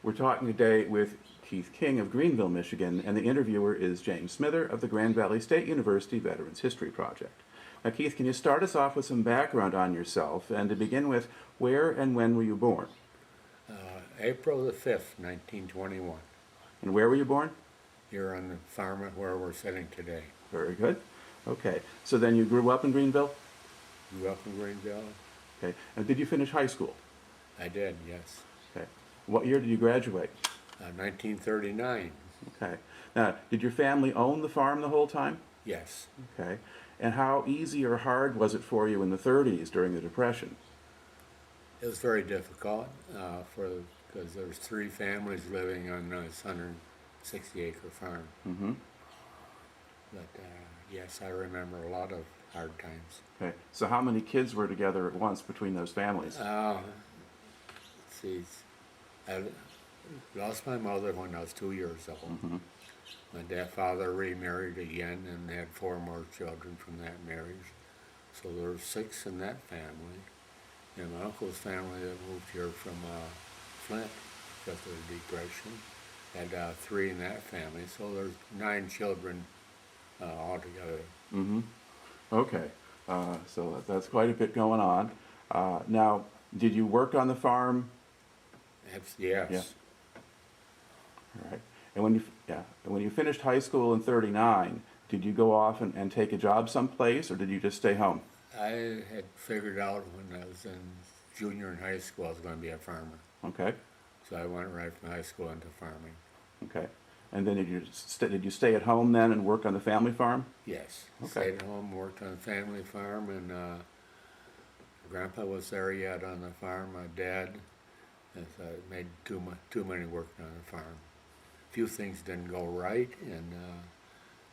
We're talking today with Keith King of Greenville, Michigan, and the interviewer is James Smither of the Grand Valley State University Veterans History Project. Now, Keith, can you start us off with some background on yourself, and to begin with, where and when were you born? April the 5th, 1921. And where were you born? Here on the farm where we're sitting today. Very good. Okay, so then you grew up in Greenville? Grew up in Greenville. Okay, and did you finish high school? I did, yes. Okay. What year did you graduate? 1939. Okay. Now, did your family own the farm the whole time? Yes. Okay. And how easy or hard was it for you in the 30s during the Depression? It was very difficult because there was 3 families living on this 160-acre farm. Mm-hmm. But yes, I remember a lot of hard times. Okay. So how many kids were together at once between those families? Let's see. I lost my mother when I was 2 years old. Mm-hmm. My father remarried again and had 4 more children from that marriage. So there were 6 in that family. And my uncle's family that moved here from Flint because of the Depression had 3 in that family. So there's 9 children altogether. Mm-hmm. Okay. So that's quite a bit going on. Now, did you work on the farm? Yes. Yeah. All right. And when you finished high school in 39, did you go off and take a job someplace, or did you just stay home? I had figured out when I was in junior in high school I was going to be a farmer. Okay. So I went right from high school into farming. Okay. And then did you stay at home then and work on the family farm? Yes. Okay. Stayed at home, worked on the family farm, and Grandpa was there yet on the farm. My dad made too many working on the farm. A few things didn't go right, and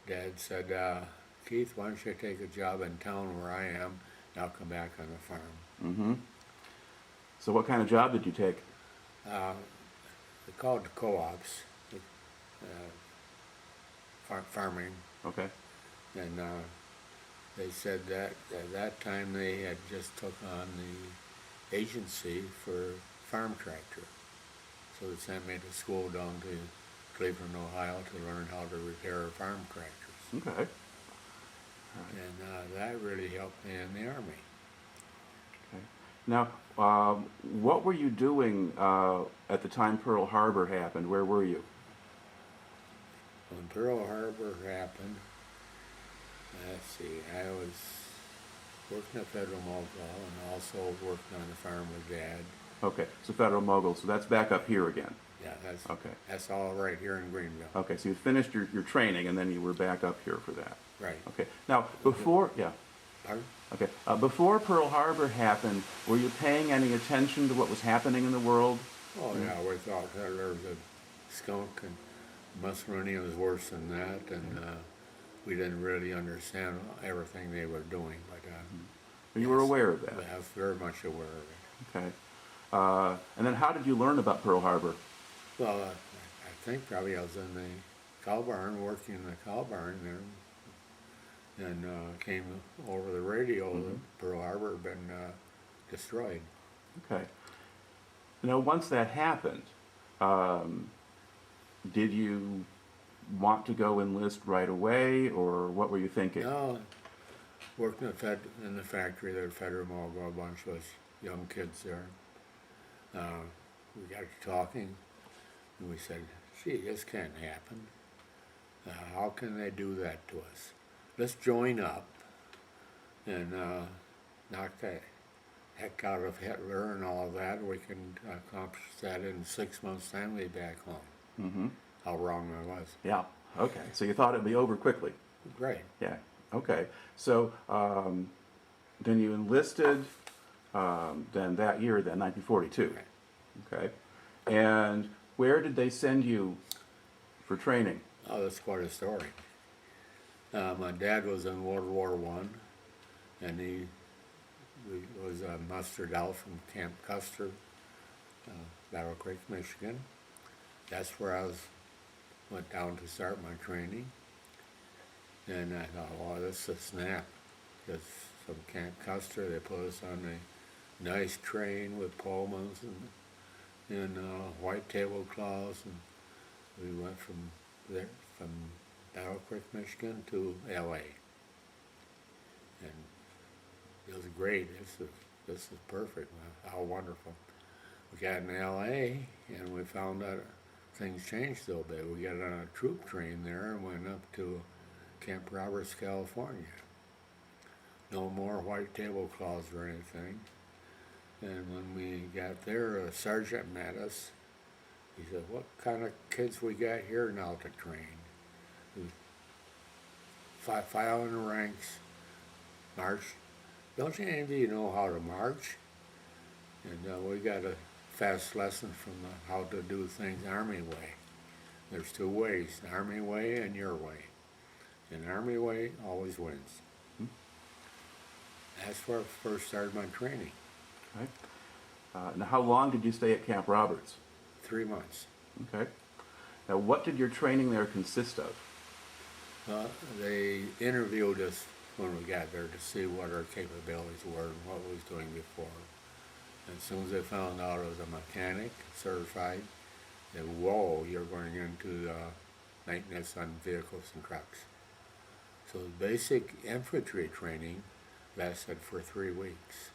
Dad said, Keith, why don't you take a job in town where I am, and I'll come back on the farm. Mm-hmm. So what kind of job did you take? They called it co-ops, farming. Okay. And they said that at that time they had just took on the agency for farm tractor. So they sent me to school down to Cleveland, Ohio to learn how to repair farm tractors. Okay. Right. And that really helped me in the Army. Okay. Now, what were you doing at the time Pearl Harbor happened? Where were you? When Pearl Harbor happened, let's see, I was working at Federal Mogul and also working on the farm with Dad. Okay, so Federal Mogul, so that's back up here again. Yeah, okay. That's all right here in Greenville. Okay, so you finished your training and then you were back up here for that. Right. Okay, now before, yeah. Pardon? Okay, before Pearl Harbor happened, were you paying any attention to what was happening in the world? Oh yeah, we thought there was a skunk and Mussolini was worse than that, and we didn't really understand everything they were doing. But you were aware of that? I was very much aware of it. Okay. And then how did you learn about Pearl Harbor? Well, I think probably I was in the cow barn, working in the cow barn there, and came over the radio that Pearl Harbor had been destroyed. Okay. Now, once that happened, did you want to go enlist right away, or what were you thinking? No, working in the factory there at Federal Mogul, a bunch of us young kids there. We got to talking, and we said, gee, this can't happen. How can they do that to us? Let's join up and knock the heck out of Hitler and all of that. We can accomplish that in 6 months' time. We'll be back home. Mm-hmm. How wrong I was. Yeah. Okay. So you thought it'd be over quickly. Right. Yeah. Okay. So then you enlisted then that year, then 1942. Right. Okay. And where did they send you for training? Oh, that's quite a story. My dad was in World War I, and he was mustered out from Camp Custer, Battle Creek, Michigan. That's where I went down to start my training. And I thought, oh, this is a snap. Because from Camp Custer, they put us on a nice train with Pullmans in white tablecloths, and we went from there, from Battle Creek, Michigan to L.A. And it was great. This is perfect. How wonderful. We got in L.A. and we found out things changed a little bit. We got on a troop train there and went up to Camp Roberts, California. No more white tablecloths or anything. And when we got there, a sergeant met us. He said, "What kind of kids we got here now to train? We file in the ranks, march. Don't any of you know how to march?" And we got a fast lesson from how to do things Army way. There's two ways, Army way and your way. And Army way always wins. That's where I first started my training. Okay. Now, how long did you stay at Camp Roberts? 3 months. Okay. Now, what did your training there consist of? They interviewed us when we got there to see what our capabilities were and what we was doing before. And as soon as they found out I was a mechanic, certified, they said, "Whoa, you're going into maintenance on vehicles and trucks." So the basic infantry training lasted for 3 weeks.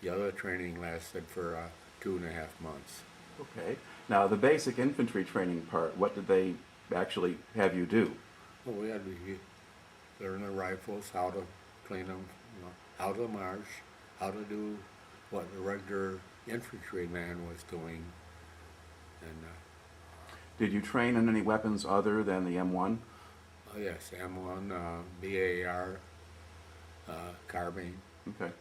The other training lasted for 2.5 months. Okay. Now, the basic infantry training part, what did they actually have you do? Well, we had to learn the rifles, how to clean them, how to march, how to do what the regular infantryman was doing. And Did you train on any weapons other than the M1? oh yes, M1, BAR, carbine. Okay.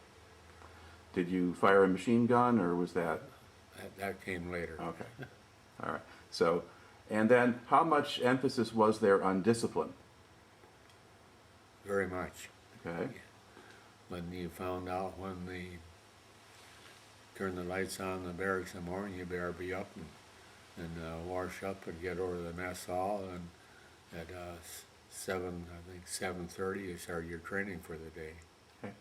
Did you fire a machine gun, or was that? That came later. Okay. All right. So, and then how much emphasis was there on discipline? Very much. Okay. When you found out when they turn the lights on in the barracks in the morning, you better be up and wash up and get over to the mess hall, and at 7:30 you start your training for the day. Okay.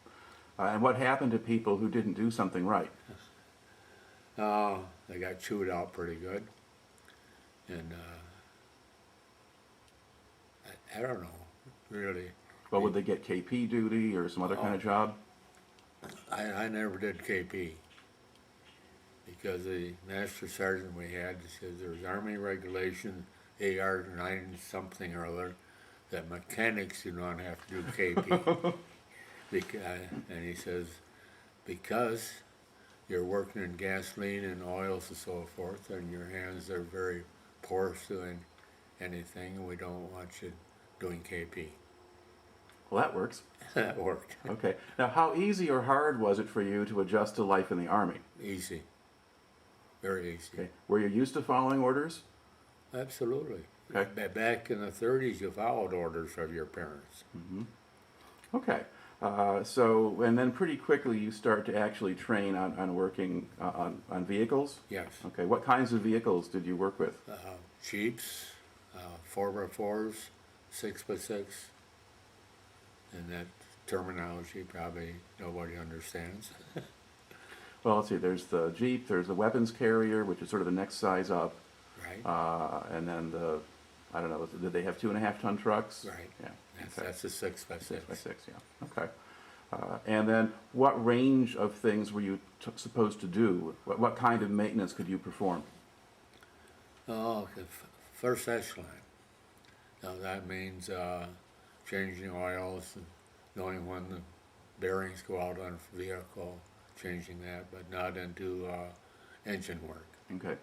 And what happened to people who didn't do something right? They got chewed out pretty good, and I don't know, really. Well, would they get KP duty or some other kind of job? I never did KP because the master sergeant we had says there's Army regulation AR 9 something or other that mechanics do not have to do KP. And he says, because you're working in gasoline and oils and so forth, and your hands are very porous doing anything, we don't want you doing KP. Well, that works. That worked. Okay. Now, how easy or hard was it for you to adjust to life in the Army? Easy. Very easy. Okay. Were you used to following orders? Absolutely. Okay. Back in the 30s, you followed orders of your parents. Mm-hmm. Okay. So, and then pretty quickly you start to actually train on working on vehicles? Yes. Okay. What kinds of vehicles did you work with? Jeeps, 4x4s, 6x6, and that terminology probably nobody understands. Well, let's see. There's the Jeep. There's the weapons carrier, which is sort of the next size up. Right. And then the, I don't know, did they have 2.5-ton trucks? Right. Yeah. That's a 6x6. 6x6, yeah. Okay. And then what range of things were you supposed to do? What kind of maintenance could you perform? Oh, okay. First echelon. Now that means changing oils, and knowing when the bearings go out on a vehicle, changing that, but not into engine work. Okay.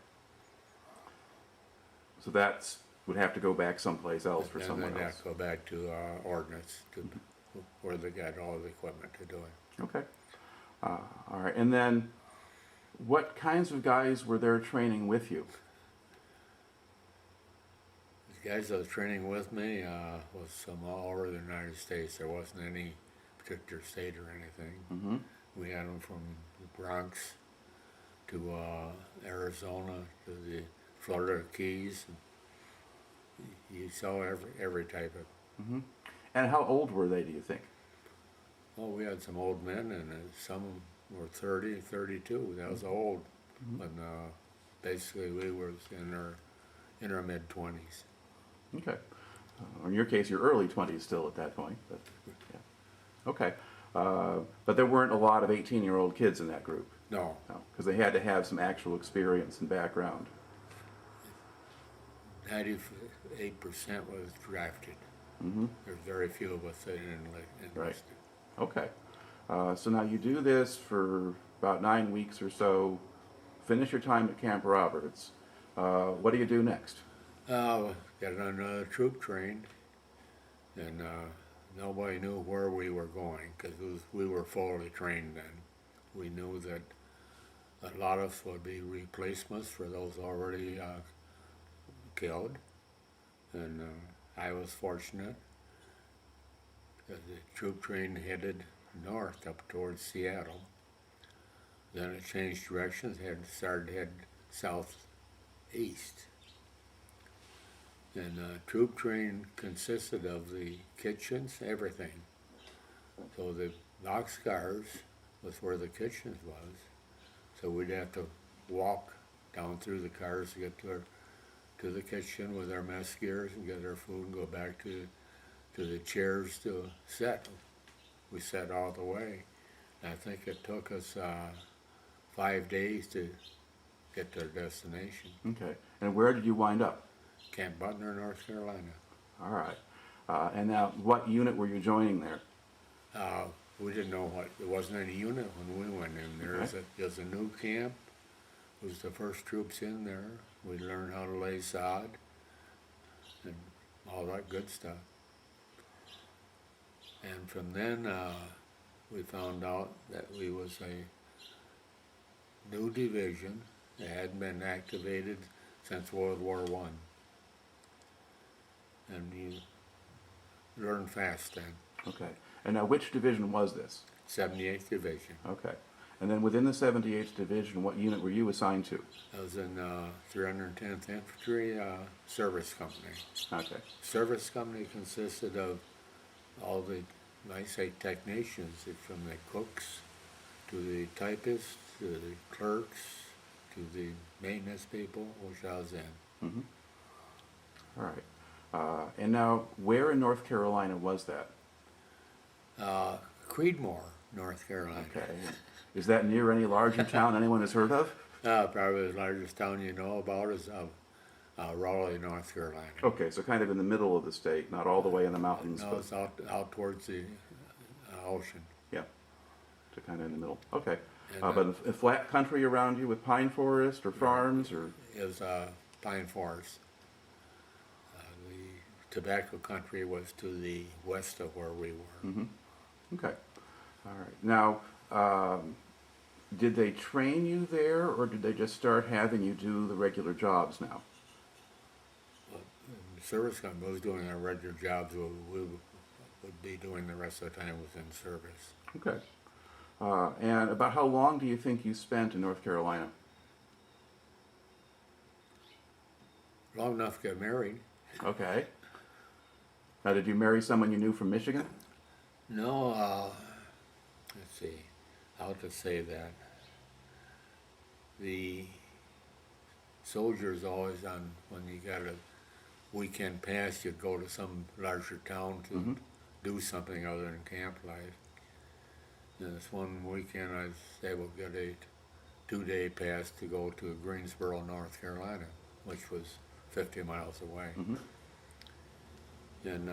So that would have to go back someplace else for someone And then else. go back to ordnance, to where they got all the equipment to do it. Okay. All right. And then what kinds of guys were there training with you? The guys that was training with me was from all over the United States. There wasn't any particular state or anything. Mm-hmm. We had them from the Bronx to Arizona to the Florida Keys. You saw every type of. Mm-hmm. And how old were they, do you think? Well, we had some old men, and some were 30, 32. That was old when basically we was in our mid-20s. Okay. In your case, your early 20s still at that point. But, yeah. Okay. But there weren't a lot of 18-year-old kids in that group. No, Because they had to have some actual experience and background. 98% was drafted. Mm-hmm. There's very few of us that enlisted. Right. Okay. So now you do this for about 9 weeks or so. Finish your time at Camp Roberts. What do you do next? Got another troop train, and nobody knew where we were going because we were fully trained then. We knew that a lot of us would be replacements for those already killed, and I was fortunate that the troop train headed north up towards Seattle. Then it changed directions, started to head southeast. And the troop train consisted of the kitchens, everything. So the boxcars was where the kitchens was. So we'd have to walk down through the cars to get to the kitchen with our mess gears and get our food and go back to the chairs to sit. We sat all the way. And I think it took us 5 days to get to our destination. Okay. And where did you wind up? Camp Butner, North Carolina. All right. And now, what unit were you joining there? We didn't know there wasn't any unit when we went in there. Okay. It was a new camp. It was the first troops in there. We learned how to lay sod and all that good stuff. And from then, we found out that we was a new division that hadn't been activated since World War I. And you learn fast then. Okay. And now, which division was this? 78th Division. Okay. And then within the 78th Division, what unit were you assigned to? I was in 310th Infantry Service Company. Okay. Service Company consisted of all the, I say technicians, from the cooks to the typists to the clerks to the maintenance people, which I was in. Mm-hmm. All right. And now, where in North Carolina was that? Creedmoor, North Carolina. Okay. Is that near any larger town anyone has heard of? Probably the largest town you know about is Raleigh, North Carolina. Okay, so kind of in the middle of the state, not all the way in the mountains. No, But it's out towards the ocean. yeah, so kind of in the middle. Okay. And, But a flat country around you with pine forest or farms or? It was pine forest. The tobacco country was to the west of where we were. Mm-hmm. Okay. All right. Now, did they train you there, or did they just start having you do the regular jobs now? The service company was doing our regular jobs. We would be doing the rest of the time within service. Okay. And about how long do you think you spent in North Carolina? Long enough to get married. Okay. Now, did you marry someone you knew from Michigan? No, let's see, how to say that. The soldiers always when you got a weekend pass, you'd go to some larger town to do something other than camp life. And this one weekend I was able to get a 2-day pass to go to Greensboro, North Carolina, which was 50 miles away. Mm-hmm. And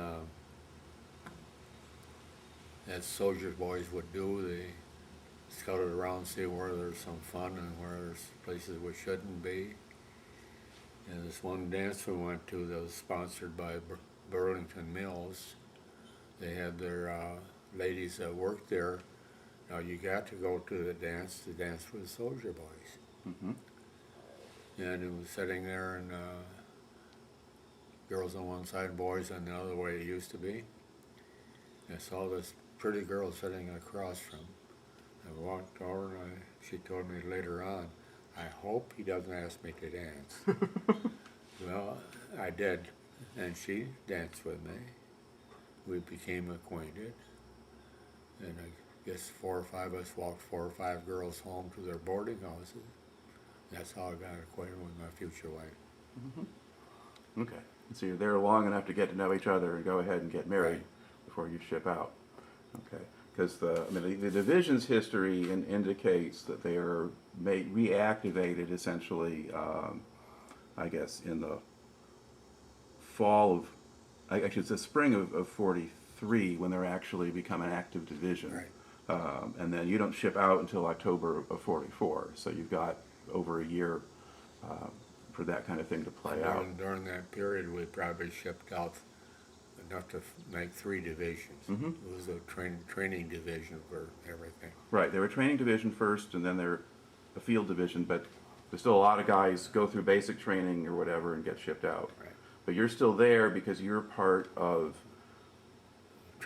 as soldier boys would do, they scouted around, see where there's some fun and where there's places we shouldn't be. And this one dance we went to that was sponsored by Burlington Mills. They had their ladies that worked there. Now you got to go to the dance with soldier boys. Mm-hmm. And it was sitting there and girls on one side, boys on the other way it used to be. I saw this pretty girl sitting across from. I walked over and she told me later on, I hope he doesn't ask me to dance. Well, I did, and she danced with me. We became acquainted, and I guess 4 or 5 of us walked 4 or 5 girls home to their boarding houses. That's how I got acquainted with my future wife. Okay. So you're there long enough to get to know each other and go ahead and get married Right. before you ship out. Okay. Because the division's history indicates that they are reactivated essentially, I guess, in the fall of, actually it's the spring of 43 when they're actually become an active division. Right. And then you don't ship out until October of 44. So you've got over a year for that kind of thing to play out. During that period, we probably shipped out enough to make 3 divisions. It was a training division for everything. Right, they were training division first, and then they're a field division, but there's still a lot of guys go through basic training or whatever and get shipped out. Right. But you're still there because you're part of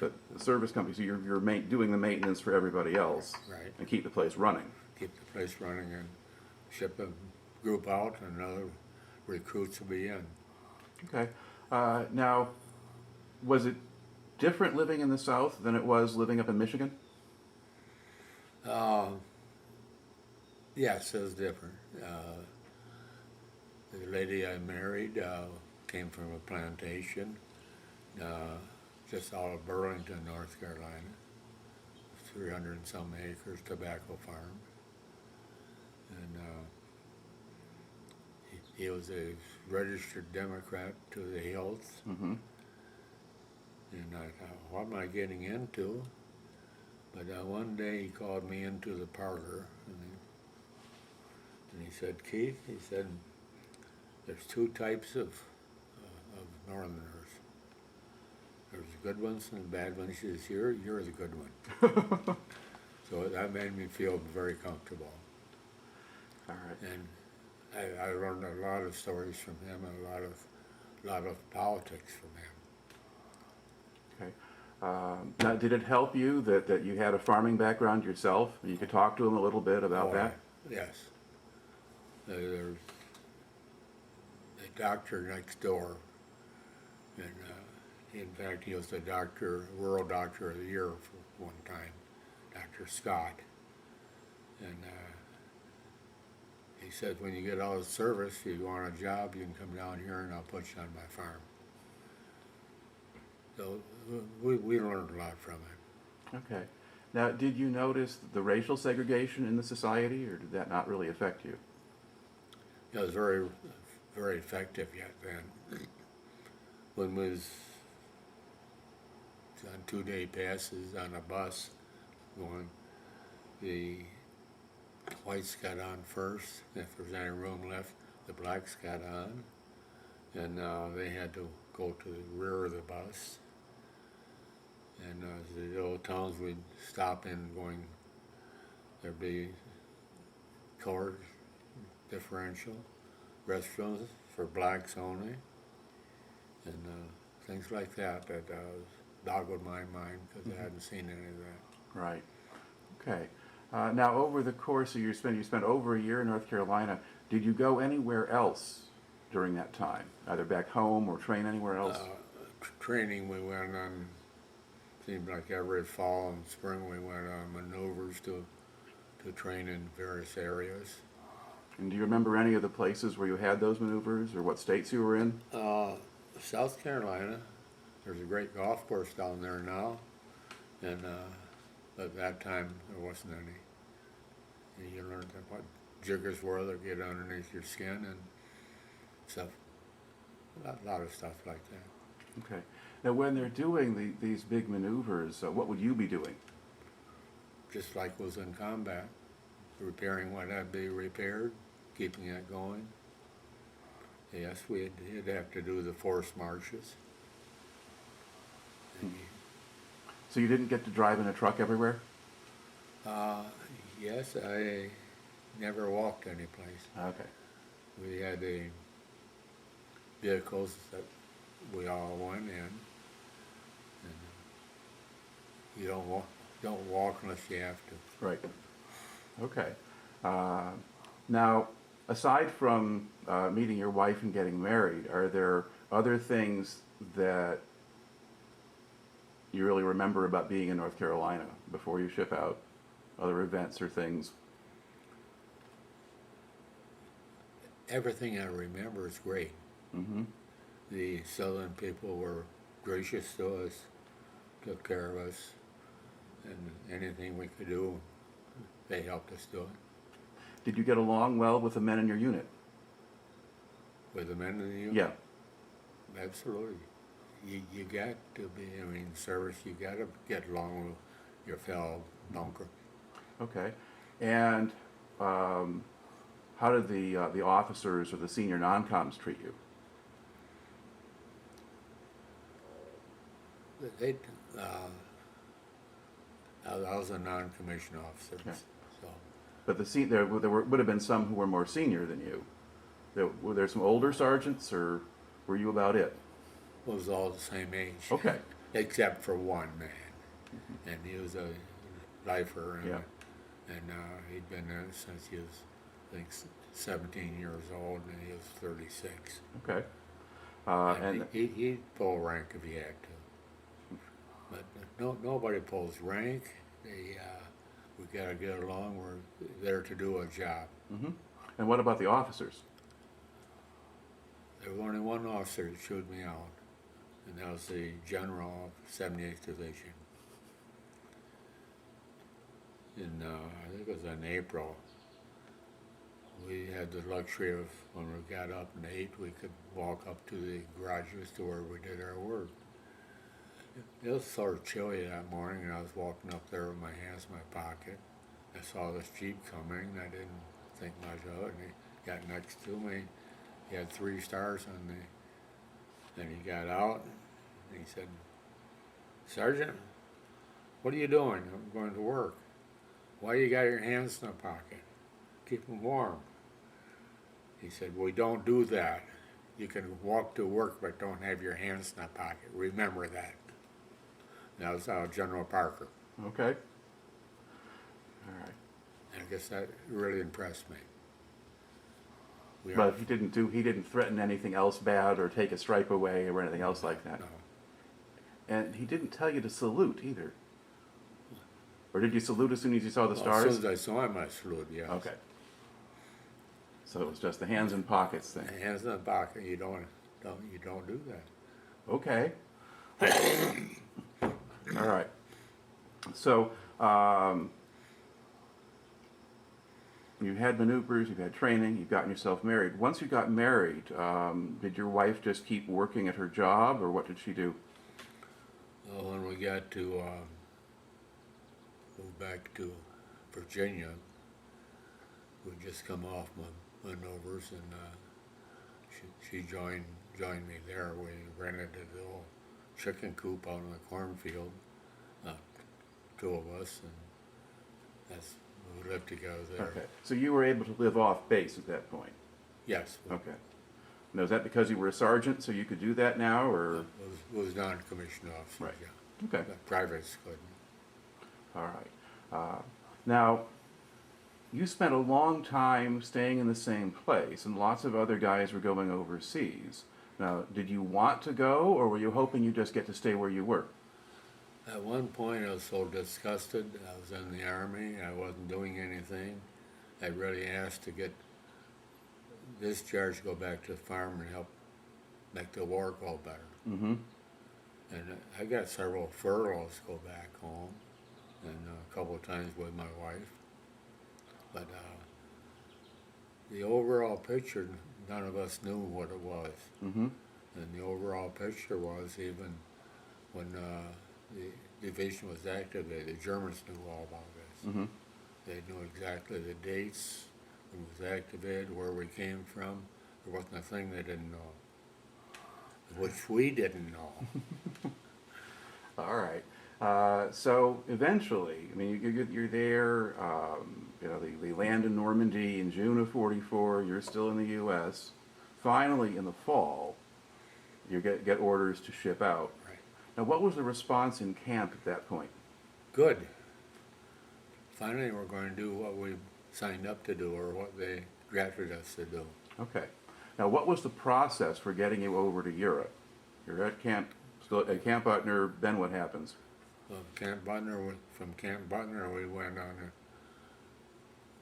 the service company, so you're doing the maintenance for everybody else. Right. And keep the place running. Keep the place running and ship a group out, and other recruits will be in. Okay. Now, was it different living in the South than it was living up in Michigan? Yes, it was different. The lady I married came from a plantation just out of Burlington, North Carolina. 300 and some acres tobacco farm. And he was a registered Democrat to the hilt. Mm-hmm. And I thought, what am I getting into? But one day he called me into the parlor, and he said, Keith, he said, there's 2 types of Northerners. There's the good ones and the bad ones. He says, you're the good one. So that made me feel very comfortable. All right. And I learned a lot of stories from him, and a lot of politics from him. Okay. Now, did it help you that you had a farming background yourself? And you could talk to him a little bit about that? Yes. There's a doctor next door, and in fact he was the World Doctor of the Year for one time, Dr. Scott. And he said, when you get out of service, if you want a job, you can come down here and I'll put you on my farm. So we learned a lot from it. Okay. Now, did you notice the racial segregation in the society, or did that not really affect you? It was very, very effective yet then. When we was on 2-day passes on a bus going, the whites got on first. If there was any room left, the blacks got on. And they had to go to the rear of the bus. And the little towns we'd stop in going, there'd be color differential, restrooms for blacks only, and things like that boggled my mind because I hadn't seen any of that. Right. Okay. Now, over the course of you spent over a year in North Carolina. Did you go anywhere else during that time, either back home or train anywhere else? Training, we went on, seemed like every fall and spring we went on maneuvres to train in various areas. And do you remember any of the places where you had those maneuvers, or what states you were in? South Carolina, there's a great golf course down there now, and at that time there wasn't any. And you learned what jiggers were that get underneath your skin and stuff, a lot of stuff like that. Okay. Now, when they're doing these big maneuvers, what would you be doing? Just like was in combat, repairing what had to be repaired, keeping it going. Yes, we'd have to do the forced marches. So you didn't get to drive in a truck everywhere? Yes, I never walked any place. Okay. We had the vehicles that we all went in, and you don't walk unless you have to. Right. Okay. Now, aside from meeting your wife and getting married, are there other things that you really remember about being in North Carolina before you ship out? Other events or things? everything I remember is great. Mm-hmm. The Southern people were gracious to us, took care of us, and anything we could do, they helped us do it. Did you get along well with the men in your unit? With the men in the unit? Yeah. Absolutely. You got to be, I mean, service, you got to get along with your fellow bunker. Okay. And how did the officers or the senior non-coms treat you? They, I was a non-commissioned officer, Yeah. so. But there would have been some who were more senior than you. Were there some older sergeants, or were you about it? It was all the same age. Okay. Except for one man, and he was a lifer, and, Yeah. and he'd been there since he was, I think, 17 years old, and he was 36. Okay. And he'd pull rank if he had to. But nobody pulls rank. We got to get along. We're there to do a job. Mm-hmm. And what about the officers? There was only one officer that chewed me out, and that was the general of 78th Division. I think it was in April. We had the luxury of, when we got up and ate, we could walk up to the garages to where we did our work. It was sort of chilly that morning, and I was walking up there with my hands in my pocket. I saw this Jeep coming, and I didn't think much of it, and he got next to me. He had 3 stars on me. Then he got out, and he said, "Sergeant, what are you doing?" "I'm going to work." "Why you got your hands in the pocket?" "Keep them warm." He said, "We don't do that. You can walk to work, but don't have your hands in the pocket. Remember that." That was General Parker. Okay. All right. And I guess that really impressed me. But he didn't threaten anything else bad or take a stripe away or anything else like that. No. And he didn't tell you to salute either. Or did you salute as soon as you saw the Well, stars? as soon as I saw him, I saluted, yes. Okay. So it was just the hands in pockets thing. Hands in the pocket, you don't do that. Okay. All right. So you've had maneuvers, you've had training, you've gotten yourself married. Once you got married, did your wife just keep working at her job, or what did she do? Well, when we got to move back to Virginia, we'd just come off maneuvers, and she joined me there. We rented a little chicken coop out in the cornfield, 2 of us, and we lived together there. Okay. So you were able to live off base at that point? Yes. Okay. Now, is that because you were a sergeant, so you could do that now, or? Was non-commissioned officer. Right. Yeah. Okay. But privates couldn't. All right. Now, you spent a long time staying in the same place, and lots of other guys were going overseas. Now, did you want to go, or were you hoping you just get to stay where you were? At one point, I was so disgusted. I was in the Army. I wasn't doing anything. I really asked to get discharged, go back to the farm and help make the war go better. Mm-hmm. And I got several furloughs to go back home, and a couple of times with my wife. But the overall picture, none of us knew what it was. Mm-hmm. And the overall picture was, even when the division was activated, the Germans knew all about this. Mm-hmm. They knew exactly the dates, when it was activated, where we came from. There wasn't a thing they didn't know, which we didn't know. All right. So eventually, I mean, you're there. They land in Normandy in June of '44. You're still in the U.S. Finally, in the fall, you get orders to ship out. Right. Now, what was the response in camp at that point? Good. Finally, we're going to do what we signed up to do, or what they drafted us to do. Okay. Now, what was the process for getting you over to Europe? You're at still at Camp Butner. Then what happens? Well, from Camp Butner, we went on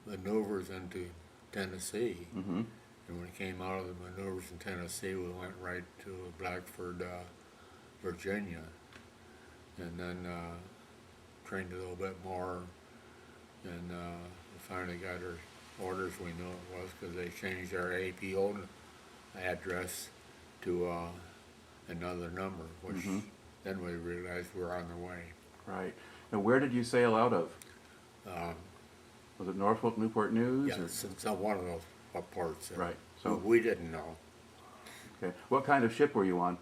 maneuvers into Tennessee, Mm-hmm. And when we came out of the maneuvers in Tennessee, we went right to Blackford, Virginia, and then trained a little bit more, and we finally got our orders. We knew it was because they changed our APO address to another number, which then we realized we were on the way. Right. And where did you sail out of? Um, Was it Norfolk, Newport News? yeah, or? it's not one of those parts. Right. So we didn't know. okay. What kind of ship were you on?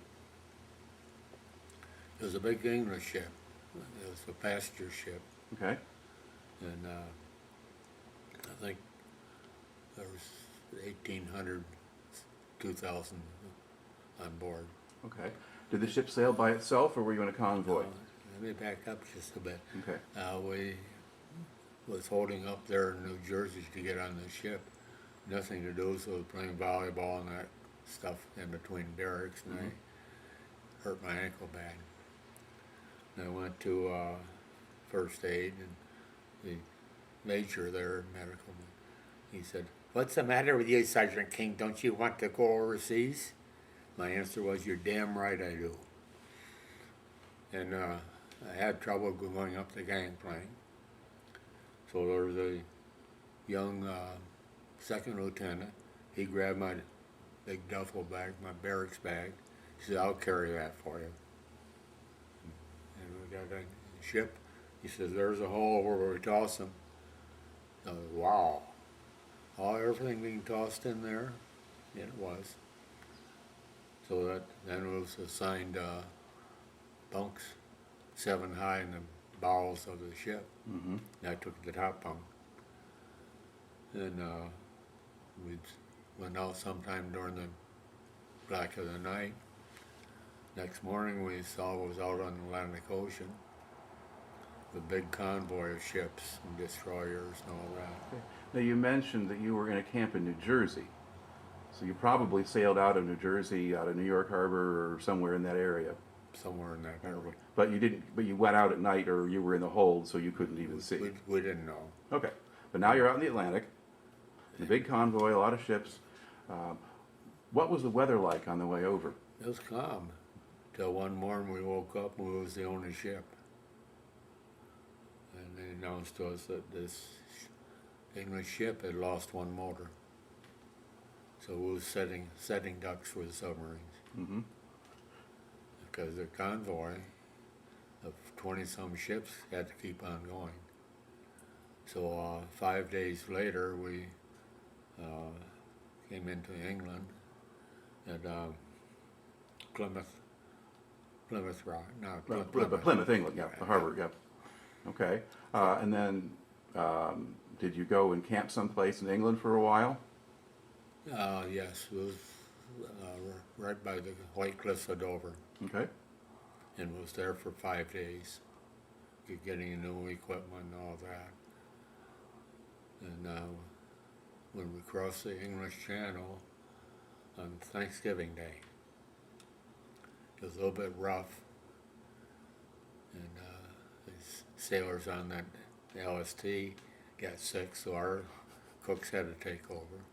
It was a big English ship. It was a passenger ship, Okay. and I think there was 1,800, 2,000 on board. Okay. Did the ship sail by itself, or were you in a convoy? Let me back up just a bit. Okay. We was holding up there in New Jersey to get on the ship. Nothing to do, so I was playing volleyball and that stuff in between barracks, and I hurt my ankle bad. And I went to first aid, and the major there, medical, he said, "What's the matter with you, Sergeant King? Don't you want to go overseas?" My answer was, "You're damn right I do." And I had trouble going up the gangplank. So there was a young second lieutenant. He grabbed my big duffel bag, my barracks bag. He said, "I'll carry that for you." And we got on the ship. He says, "There's a hole where we toss them." I was, wow. Everything being tossed in there? Yeah, it was. So that then was assigned bunks 7 high in the bowels of the ship. And I took the top bunk. And we went out sometime during the black of the night. Next morning we saw it was out on the Atlantic Ocean. The big convoy of ships and destroyers and all that. Okay. Now you mentioned that you were in a camp in New Jersey. So you probably sailed out of New Jersey, out of New York Harbor, or somewhere in that area. Somewhere in that area. But you didn't. But you went out at night, or you were in the hold, so you couldn't even see. We didn't know. Okay. But now you're out in the Atlantic. The big convoy, a lot of ships. What was the weather like on the way over? It was calm. Till one morning we woke up and we was the only ship. And they announced to us that this English ship had lost one motor. So we was setting ducks for the submarines. Because the convoy of 20-some ships had to keep on going. So 5 days later, we came into England at Plymouth Rock. No, Plymouth, England. Yeah, the harbor. Yeah. Okay. And then, did you go and camp someplace in England for a while? Yes, it was right by the White Cliffs of Dover. Okay. And was there for 5 days, getting new equipment and all that. And when we crossed the English Channel on Thanksgiving Day, it was a little bit rough, and these sailors on that LST got sick, so our cooks had to take over,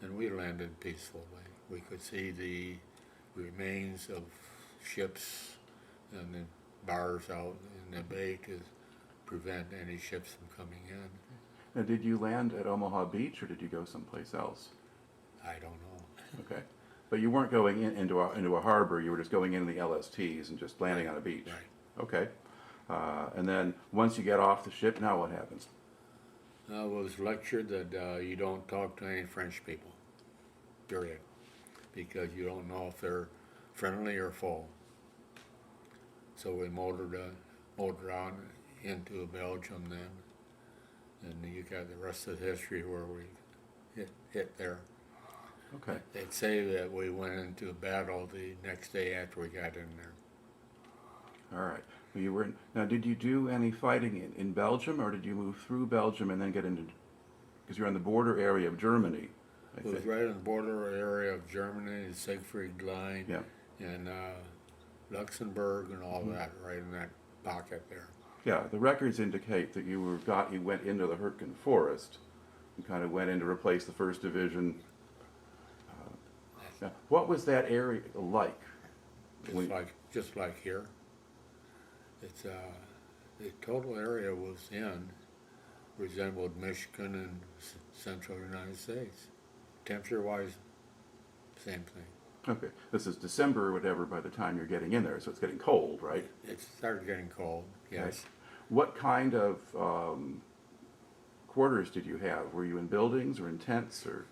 and we landed peacefully. We could see the remains of ships and the bars out in the bay to prevent any ships from coming in. Now, did you land at Omaha Beach, or did you go someplace else? I don't know. Okay. But you weren't going into a harbor, you were just going into the LSTs and just landing on a beach. Right. Okay. And then once you get off the ship, now what happens? I was lectured that you don't talk to any French people, period, because you don't know if they're friendly or foe. So we motored on into Belgium then, and you got the rest of the history where we hit there. Okay. They'd say that we went into battle the next day after we got in there. All right. Well, you were now. Did you do any fighting in Belgium, or did you move through Belgium and then get into? Because you're on the border area of Germany. It was right in the border area of Germany, the Siegfried Line, Yeah. and Luxembourg, and all that, right in that pocket there. Yeah. The records indicate that you went into the Hurtgen Forest, and kind of went in to replace the 1st Division Now, what was that area like? Just like here. It's the total area was resembled Michigan and central United States. Temperature-wise, same thing. Okay, this is December or whatever by the time you're getting in there, so it's getting cold, right? It started getting cold, yes. Okay. What kind of quarters did you have? Were you in buildings or in tents or?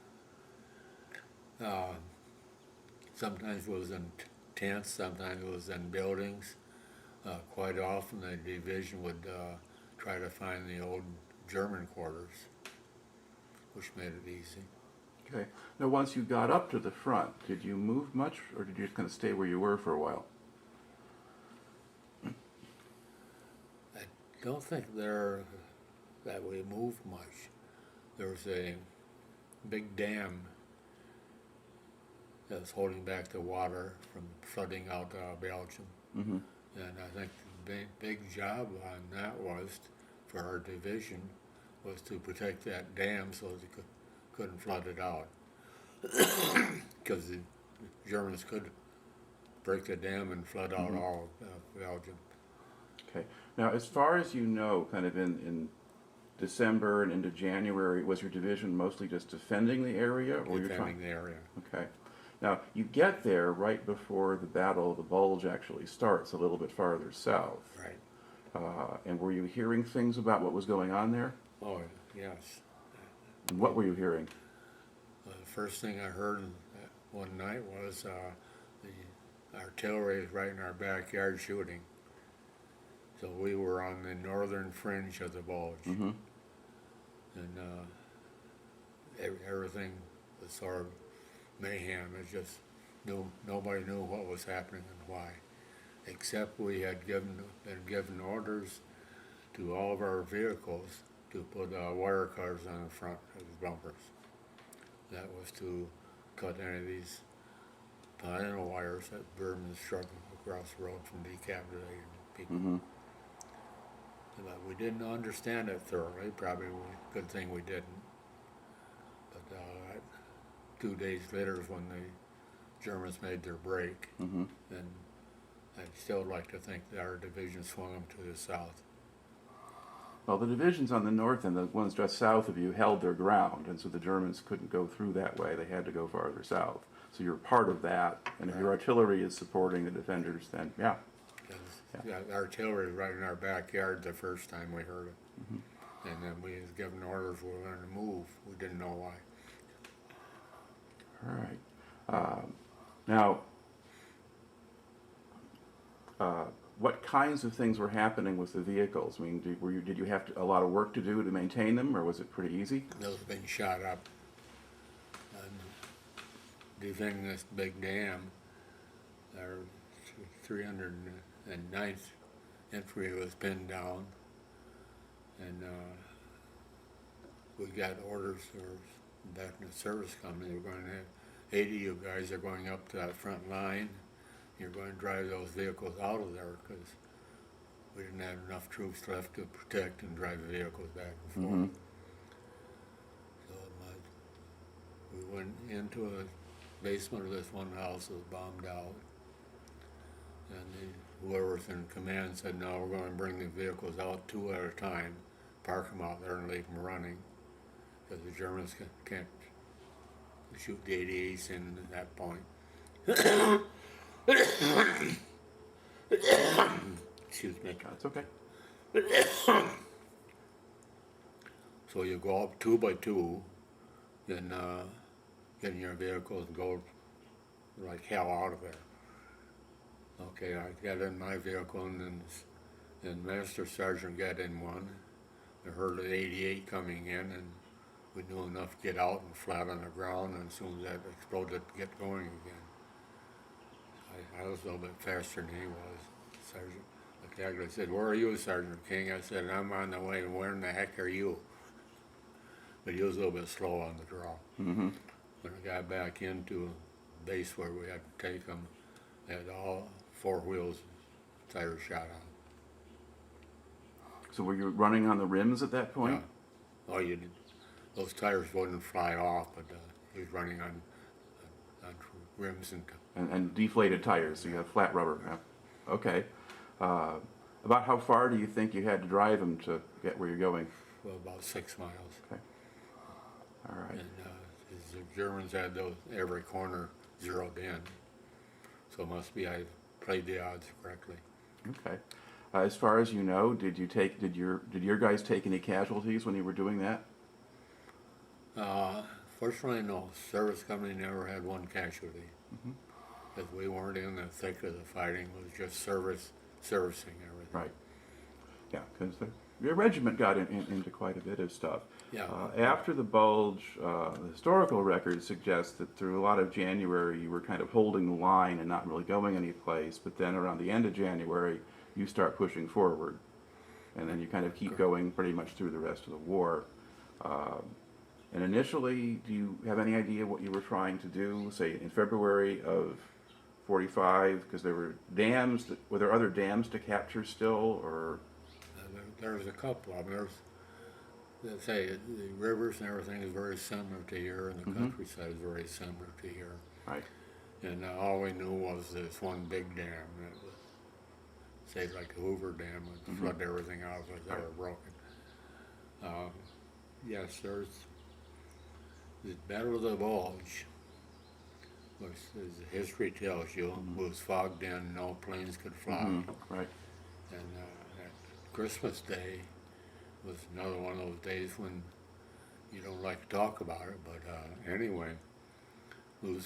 Sometimes it was in tents, sometimes it was in buildings. Quite often the division would try to find the old German quarters, which made it easy. Okay. Now, once you got up to the front, did you move much, or did you just kind of stay where you were for a while? I don't think that we moved much. There was a big dam that was holding back the water from flooding out Belgium. Mm-hmm. And I think the big job on that was, for our division, was to protect that dam so they couldn't flood it out. Because the Germans could break the dam and flood out all of Belgium. Okay. Now, as far as you know, kind of in December and into January, was your division mostly just defending the area? Or Defending the area. Okay. Now, you get there right before the Battle of the Bulge actually starts, a little bit farther south. Right. And were you hearing things about what was going on there? Oh, yes. And what were you hearing? The first thing I heard one night was the artillery was right in our backyard shooting. So we were on the northern fringe of the Bulge. Mm-hmm. And everything was sort of mayhem. It just nobody knew what was happening and why, except we had been given orders to all of our vehicles to put wire cutters on the front of the bumpers. That was to cut any of these panel wires that Berman struggled across the road from decapitating people. Mm-hmm. But we didn't understand it thoroughly. Probably a good thing we didn't. But 2 days later is when the Germans made their break, Mm-hmm. and I'd still like to think that our division swung them to the south. Well, the divisions on the north and the ones just south of you held their ground, and so the Germans couldn't go through that way. They had to go farther south. So you're part of that, and if your artillery is supporting the defenders, then yeah. The artillery was right in our backyard the first time we heard it. Mm-hmm. And then we was given orders we were going to move. We didn't know why. All right. Now, what kinds of things were happening with the vehicles? I mean, did you have a lot of work to do to maintain them, or was it pretty easy? Those have been shot up. And defending this big dam, our 309th Infantry was pinned down, and we got orders back in the service company. We're going to have 80 of you guys are going up to that front line. You're going to drive those vehicles out of there because we didn't have enough troops left to protect and drive the vehicles back and forth. Mm-hmm. So we went into a basement of this one house that was bombed out. And whoever was in command said, no, we're going to bring the vehicles out 2 at a time, park them out there and leave them running, because the Germans can't shoot the 88s in at that point. Excuse me. That's okay. So you go up 2 by 2, then get in your vehicles and go like hell out of there. Okay, I got in my vehicle, and then Master Sergeant got in one. I heard the 88 coming in, and we knew enough to get out and flat on the ground, and as soon as that exploded, get going again. I was a little bit faster than he was, Sergeant. The captain said, "Where are you, Sergeant King?" I said, "I'm on the way, and where in the heck are you?" But he was a little bit slow on the draw. Mm-hmm. When I got back into base where we had to take them, they had all 4 wheels, tires shot out. So were you running on the rims at that point? Yeah. Oh, you did. Those tires wouldn't fly off, but he was running on rims and deflated tires, so you have flat rubber. Yeah. Okay. About how far do you think you had to drive them to get where you're going? well, about 6 miles. Okay. All right. And the Germans had those every corner zeroed in, so it must be I played the odds correctly. Okay. As far as you know, did your guys take any casualties when you were doing that? Fortunately, no. Service company never had one casualty, because we weren't in the thick of the fighting. It was just servicing everything. Right. Yeah, because your regiment got into quite a bit of stuff. Yeah. After the Bulge, the historical records suggest that through a lot of January you were kind of holding the line and not really going anyplace, but then around the end of January you start pushing forward, and then you kind of keep going pretty much through the rest of the war. And initially, do you have any idea what you were trying to do, say in February of 45, because there were dams, were there other dams to capture still, or? There's a couple of them. They say the rivers and everything is very similar to here, and the countryside is very similar to here. Right. And all we knew was this one big dam that was, say, like the Hoover Dam, would flood everything out if they were broken. Yes, there's the Battle of the Bulge, which as the history tells you, was fogged in, no planes could fly. Right. And Christmas Day was another one of those days when you don't like to talk about it, but anyway, was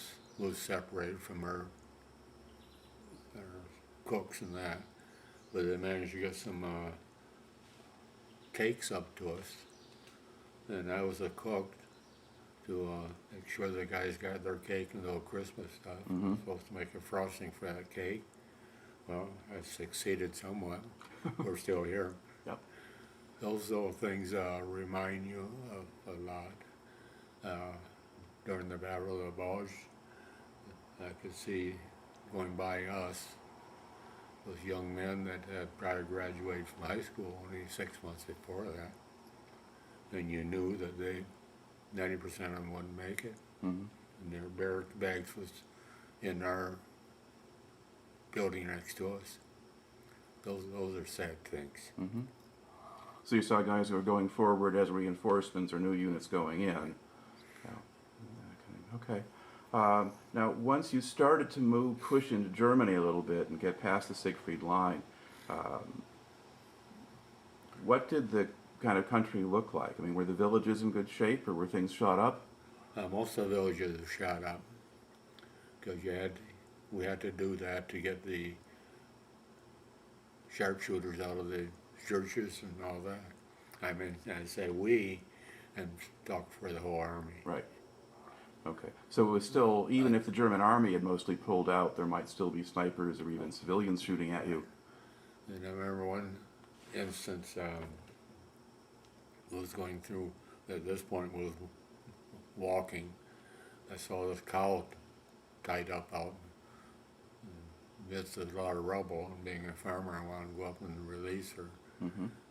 separated from our cooks and that, but they managed to get some cakes up to us, and I was a cook to make sure the guys got their cake and the Christmas stuff. I was supposed to make a frosting for that cake. Well, I succeeded somewhat. We're still here. Yep. Those little things remind you of a lot. During the Battle of the Bulge, I could see going by us, those young men that had probably graduated from high school only 6 months before that. And you knew that 90% of them wouldn't make it. And their barrack bags was in our building next to us. Those are sad things. So you saw guys who were going forward as reinforcements or new units going in. Yeah. Okay. Now, once you started to push into Germany a little bit and get past the Siegfried Line, what did the kind of country look like? I mean, were the villages in good shape, or were things shot up? Most of the villages were shot up, because we had to do that to get the sharpshooters out of the churches and all that. I mean, I say we, and talk for the whole army. Right. Okay. So it was still, even if the German army had mostly pulled out, there might still be snipers or even civilians shooting at you. And I remember one instance, was going through, at this point was walking. I saw this cow tied up out amidst a lot of rubble, and being a farmer, I wanted to go up and release her.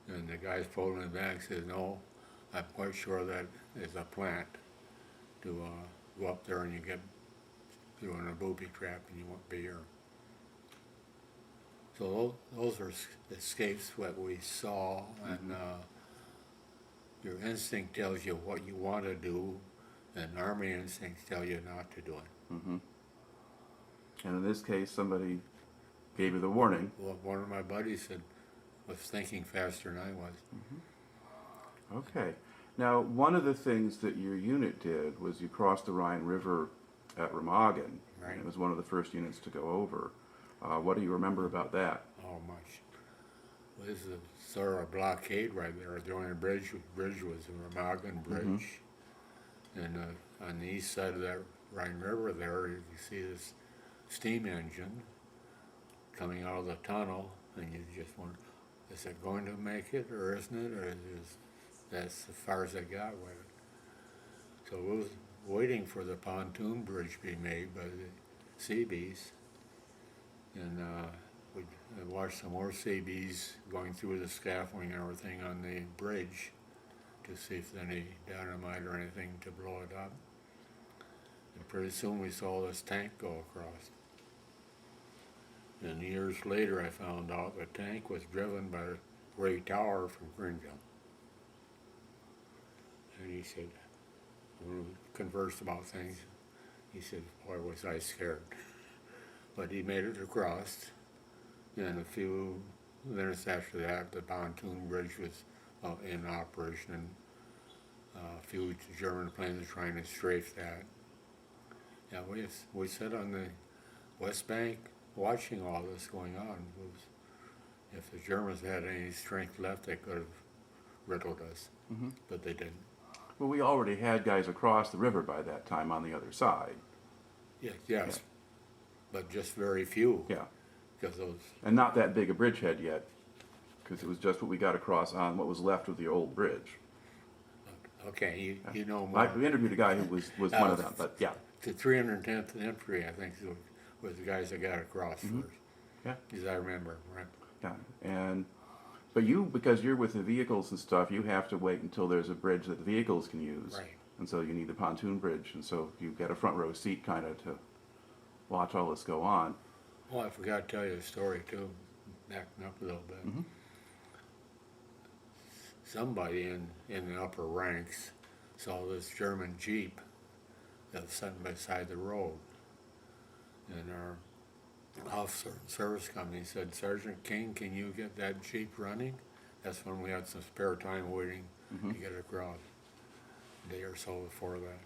And the guys pulled me back, said, no, I'm quite sure that is a plant to go up there and you get through in a booby trap and you won't be here. So those are escapes that we saw, and your instinct tells you what you want to do, and army instincts tell you not to do it. And in this case, somebody gave you the warning. Well, one of my buddies was thinking faster than I was. Okay. Now, one of the things that your unit did was you crossed the Rhine River at Remagen. Right. And it was one of the first units to go over. What do you remember about that? Oh, much. Well, this is a sort of a blockade right there. The only bridge was the Remagen Bridge. And on the east side of that Rhine River there, you see this steam engine coming out of the tunnel, and you just wonder, is it going to make it, or isn't it, or that's as far as I got with it. So we was waiting for the pontoon bridge to be made by the Seabees, and we watched some more Seabees going through the scaffolding and everything on the bridge to see if there's any dynamite or anything to blow it up. And pretty soon we saw this tank go across. And years later I found out the tank was driven by Ray Tower from Greenville. And he said, when we conversed about things, he said, boy, was I scared. But he made it across, and a few minutes after that, the pontoon bridge was in operation, and a few German planes were trying to strafe that. Yeah, we sat on the West Bank watching all this going on. If the Germans had any strength left, they could have riddled us, but they didn't. Well, we already had guys across the river by that time on the other side. Yes, Yeah. but just very few. Yeah. Because those. And not that big a bridgehead yet, because it was just what we got across on what was left of the old bridge. Okay, you know more. We interviewed a guy who was one of them, but yeah. The 310th Infantry, I think, was the guys that got across first. Yeah. As I remember, right? Yeah, but you, because you're with the vehicles and stuff, you have to wait until there's a bridge that the vehicles can use. Right. And so you need the pontoon bridge, and so you get a front row seat kind of to watch all this go on. Well, I forgot to tell you a story too, backing up a little bit. Somebody in the upper ranks saw this German Jeep that was sitting beside the road. And our officer in service company said, Sergeant King, can you get that Jeep running? That's when we had some spare time waiting to get across. A day or so before that.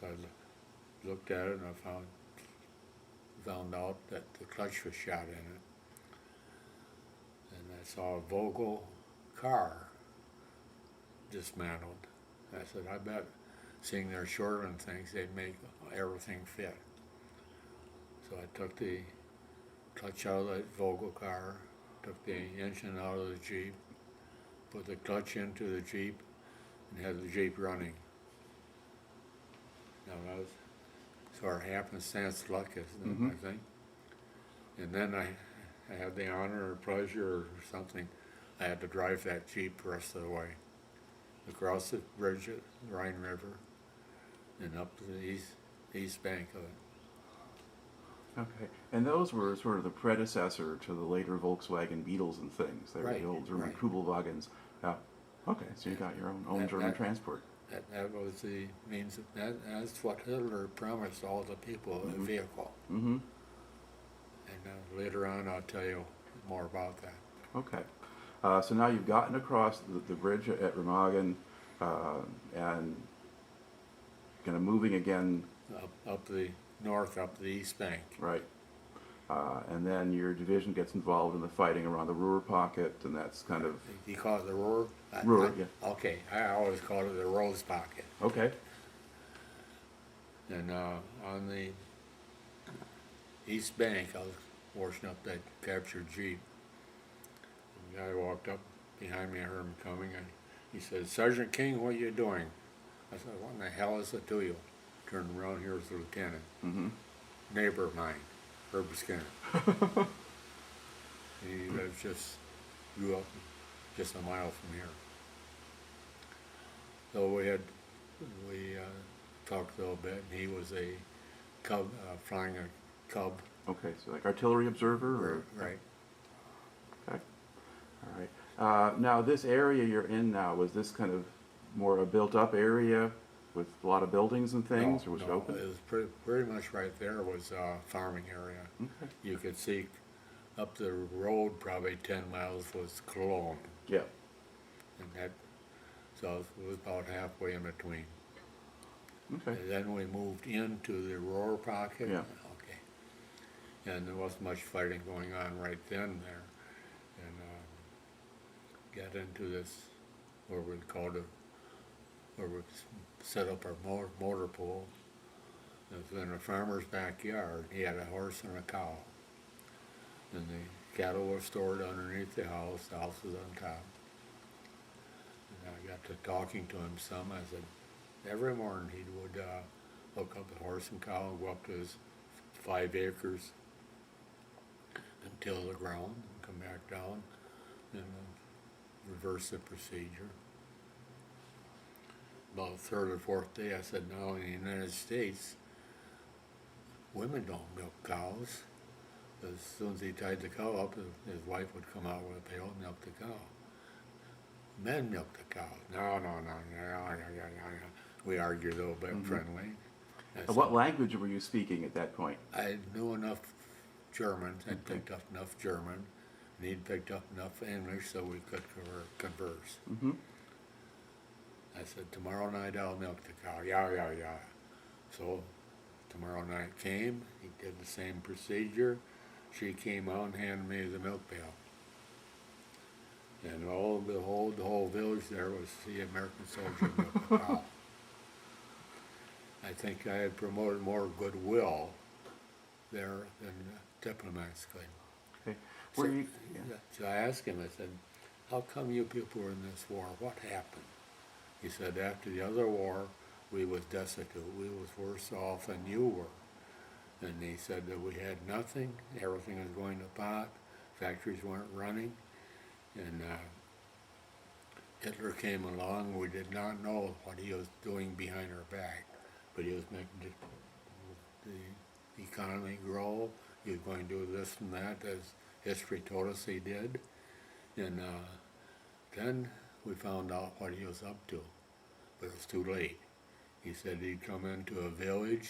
So I looked at it and I found out that the clutch was shot in it. And I saw a Vogel car dismantled. I said, I bet, seeing their short-run things, they'd make everything fit. So I took the clutch out of that Vogel car, took the engine out of the Jeep, put the clutch into the Jeep, and had the Jeep running. Now that was sort of happenstance luck, isn't it, I think? And then I had the honor or pleasure or something, I had to drive that Jeep the rest of the way. Across the bridge at the Rhine River and up to the east bank of it. Okay, and those were sort of the predecessor to the later Volkswagen Beetles and things. They were the old German Kubelwagens. Okay, so you got your own German transport. That was the means. That's what Hitler promised all the people, a vehicle. And later on, I'll tell you more about that. Okay. So now you've gotten across the bridge at Remagen and kind of moving again. Up the north, up the east bank. Right. And then your division gets involved in the fighting around the Ruhr Pocket, and that's kind of... You call it the Ruhr? Ruhr, yeah. Okay, I always call it the Rose Pocket. Okay. And on the east bank, I was washing up that captured Jeep. The guy walked up behind me, I heard him coming, and he said, Sergeant King, what are you doing? I said, what in the hell is it to you? Turned around, here's the lieutenant. Neighbor of mine, Herb Skinner. He grew up just a mile from here. So we talked a little bit, and he was a Cub, flying a Cub. Okay, so like artillery observer? Or? Right. Okay. All right. Now, this area you're in now, was this kind of more a built-up area with a lot of buildings and things, or was it open? It was pretty much right there was a farming area. Okay. You could see up the road probably 10 miles was Cologne. Yeah. And so it was about halfway in between. Okay. And then we moved into the Ruhr Pocket. Yeah. Okay. And there wasn't much fighting going on right then there. And got into this, where we called it, where we set up our motor pool. It was in a farmer's backyard. He had a horse and a cow. And the cattle were stored underneath the house was on top. And I got to talking to him some. I said, every morning he would hook up the horse and cow and go up to his 5 acres and till the ground and come back down and reverse the procedure. About the 3rd or 4th day, I said, now in the United States, women don't milk cows. As soon as he tied the cow up, his wife would come out with a pail and milk the cow. Men milk the cows. No. We argued a little bit friendly. What language were you speaking at that point? I knew enough German. I'd picked up enough German, and he'd picked up enough English so we could converse. Mm-hmm. I said, tomorrow night I'll milk the cow. Yeah. So tomorrow night came. He did the same procedure. She came out and handed me the milk pail. And the whole village there was the American soldier milk the cow. I think I had promoted more goodwill there than diplomats could. Okay. So I asked him, I said, how come you people were in this war? What happened? He said, after the other war, we was destitute. We was worse off than you were. And he said that we had nothing. Everything was going to pot. Factories weren't running. And Hitler came along. We did not know what he was doing behind our back. But he was making the economy grow. He was going to do this and that, as history told us he did. And then we found out what he was up to, but it was too late. He said he'd come into a village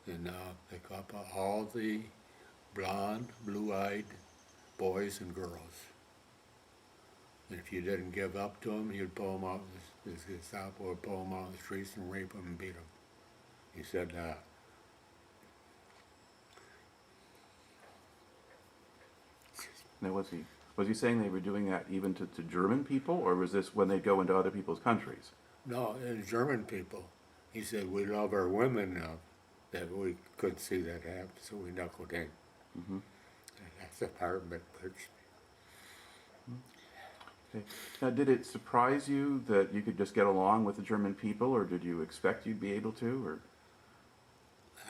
and pick up all the blonde, blue-eyed boys and girls. And if you didn't give up to him, he'd pull them out, his Gestapo would pull them out in the streets and rape them and beat them. He said, Now, was he saying they were doing that even to German people, or was this when they go into other people's countries? no, and German people. He said, we love our women now, that we couldn't see that happen, so we knuckled in. Mm-hmm. That's the part that hurts me. Okay. Now, did it surprise you that you could just get along with the German people, or did you expect you'd be able to? Or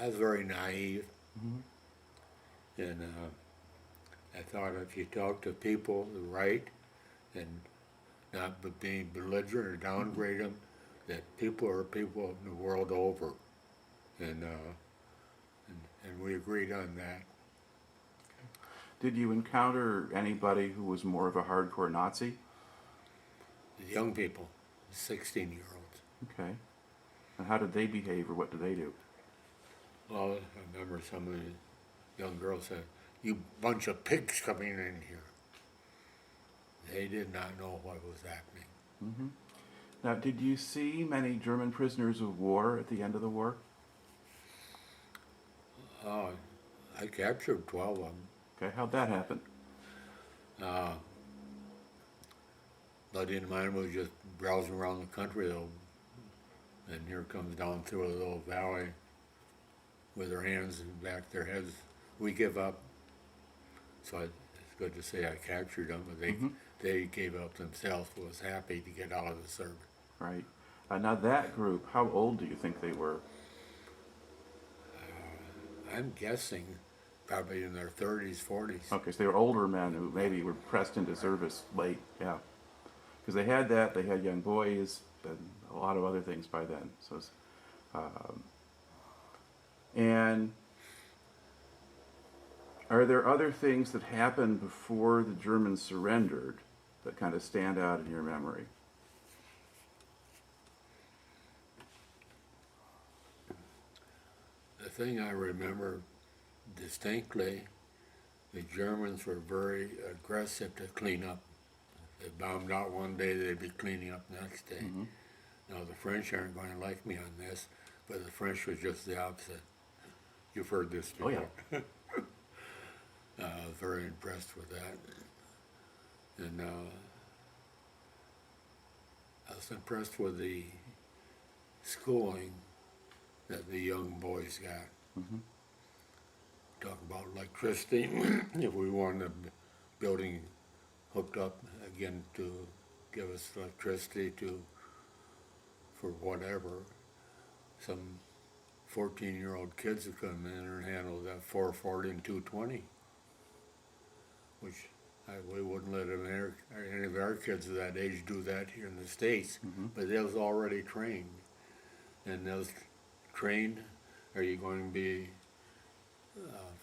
I was very naive, and I thought if you talk to people right and not being belligerent or downgrade them, that people are people the world over, and we agreed on that. did you encounter anybody who was more of a hardcore Nazi? The young people, 16-year-olds. Okay. And how did they behave, or what did they do? Well, I remember some of the young girls said, "You bunch of pigs coming in here." They did not know what was happening. Mm-hmm. Now, did you see many German prisoners of war at the end of the war? I captured 12 of them. Okay, how'd that happen? Buddy and mine was just browsing around the country though, and here comes down through a little valley with their hands and back their heads. We give up. So it's good to say I captured them, but they gave up themselves, was happy to get out of the service. Right. Now that group, how old do you think they were? I'm guessing probably in their 30s, 40s. Okay, so they were older men who maybe were pressed into service late, yeah. Because they had that, they had young boys, and a lot of other things by then. So, and are there other things that happened before the Germans surrendered that kind of stand out in your memory? The thing I remember distinctly, the Germans were very aggressive to clean up. They bombed out one day, they'd be cleaning up the next day. Now the French aren't going to like me on this, but the French was just the opposite. You've heard this before. Oh, yeah. I was very impressed with that. And I was impressed with the schooling that the young boys got. Talk about electricity. If we wanted a building hooked up again to give us electricity for whatever, some 14-year-old kids would come in and handle that 440 and 220, which we wouldn't let any of our kids of that age do that here in the States, but they was already trained. And they was trained, are you going to be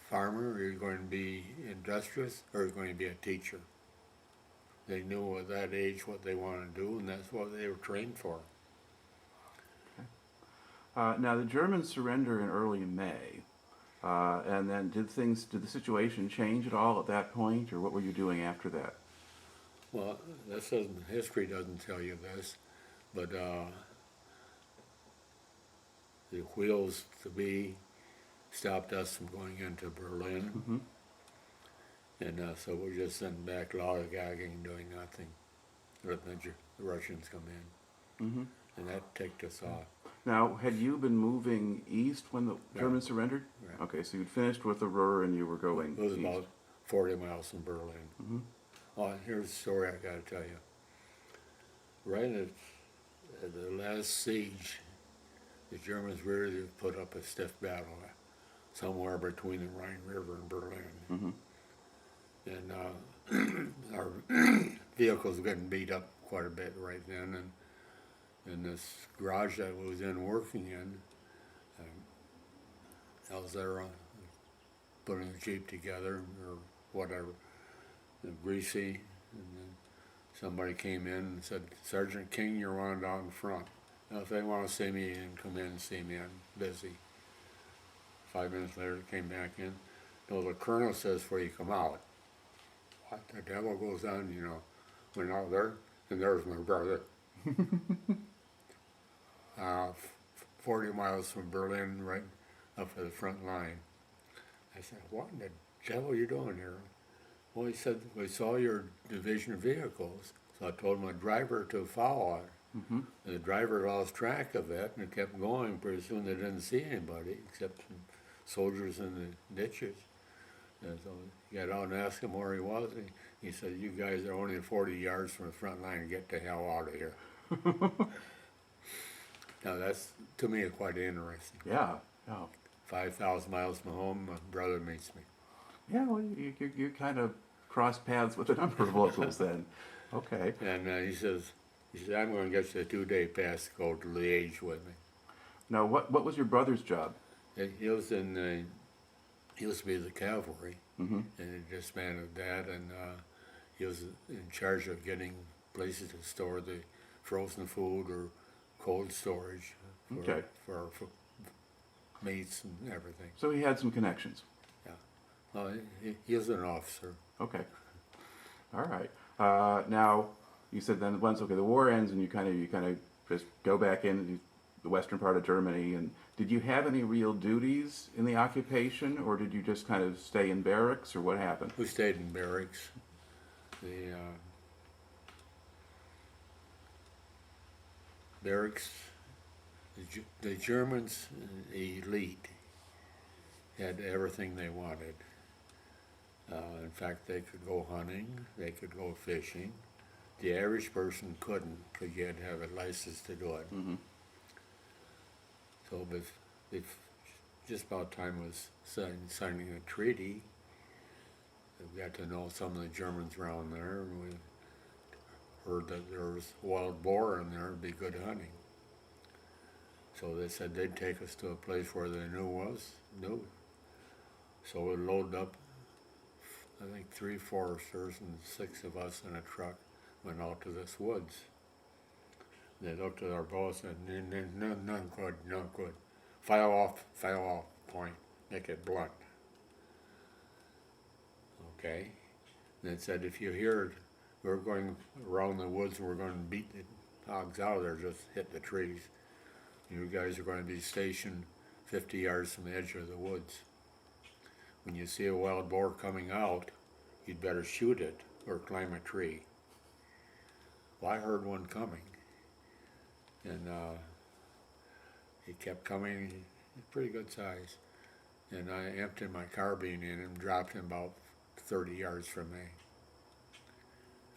farmer, are you going to be industrious, or are you going to be a teacher? They knew at that age what they wanted to do, and that's what they were trained for. Now the Germans surrender in early May, and then did the situation change at all at that point, or what were you doing after that? Well, history doesn't tell you this, but the wheels to be stopped us from going into Berlin. Mm-hmm. And so we're just sitting back lollygagging, doing nothing. Letting the Russians come in. Mm-hmm. And that ticked us off. Now, had you been moving east when the Germans surrendered? Right. Okay, so you'd finished with the Ruhr and you were going It was east. about 40 miles from Berlin. Mm-hmm. Oh, here's a story I got to tell you. Right at the last siege, the Germans really put up a stiff battle somewhere between the Rhine River and Berlin. Mm-hmm. And our vehicles were getting beat up quite a bit right then, and this garage that I was in working in, I was there putting a Jeep together or whatever, greasy, and then somebody came in and said, "Sergeant King, you're wanted out in front. Now, if they want to see me, come in and see me. I'm busy." 5 minutes later, they came back in. No, the colonel says before you come out. What the devil goes on, you know? Went out there, and there's my brother. 40 miles from Berlin, right up at the front line. I said, "What in the devil are you doing here?" Well, he said, "We saw your division vehicles." So I told my driver to follow it. Mm-hmm. And the driver lost track of it, and it kept going. Pretty soon they didn't see anybody except some soldiers in the ditches. And so he got out and asked him where he was. And he said, "You guys are only 40 yards from the front line. Get the hell out of here." Now that's, to me, quite interesting. Yeah, yeah. 5,000 miles from home, my brother meets me. Yeah, well, you kind of crossed paths with a number of locals then. Okay. And he says, "I'm going to get you a 2-day pass to go to Liège with me." Now, what was your brother's job? He was he used to be the cavalry, Mm-hmm. and he disbanded that, and he was in charge of getting places to store the frozen food or cold storage for meats and everything. So he had some connections. Yeah. Well, he was an officer. Okay. All right. Now, you said then once the war ends and you kind of just go back in the western part of Germany. And did you have any real duties in the occupation, or did you just kind of stay in barracks, or what happened? We stayed in barracks. The barracks, the Germans, elite, had everything they wanted. In fact, they could go hunting, they could go fishing. The average person couldn't, because you had to have a license to do it. Mm-hmm. So if just about time was signing a treaty, we got to know some of the Germans around there, and we heard that there was wild boar in there, it'd be good hunting. So they said they'd take us to a place where they knew. So we loaded up, I think 3 foresters and 6 of us in a truck, went out to this woods. They looked at our bows and said, none good, none good. File off, point, make it blunt. Okay. And they said, if you hear it, we're going around the woods and we're going to beat the hogs out of there, just hit the trees. You guys are going to be stationed 50 yards from the edge of the woods. When you see a wild boar coming out, you'd better shoot it or climb a tree. Well, I heard one coming, and he kept coming, he's pretty good size. And I emptied my carbine in and dropped him about 30 yards from me.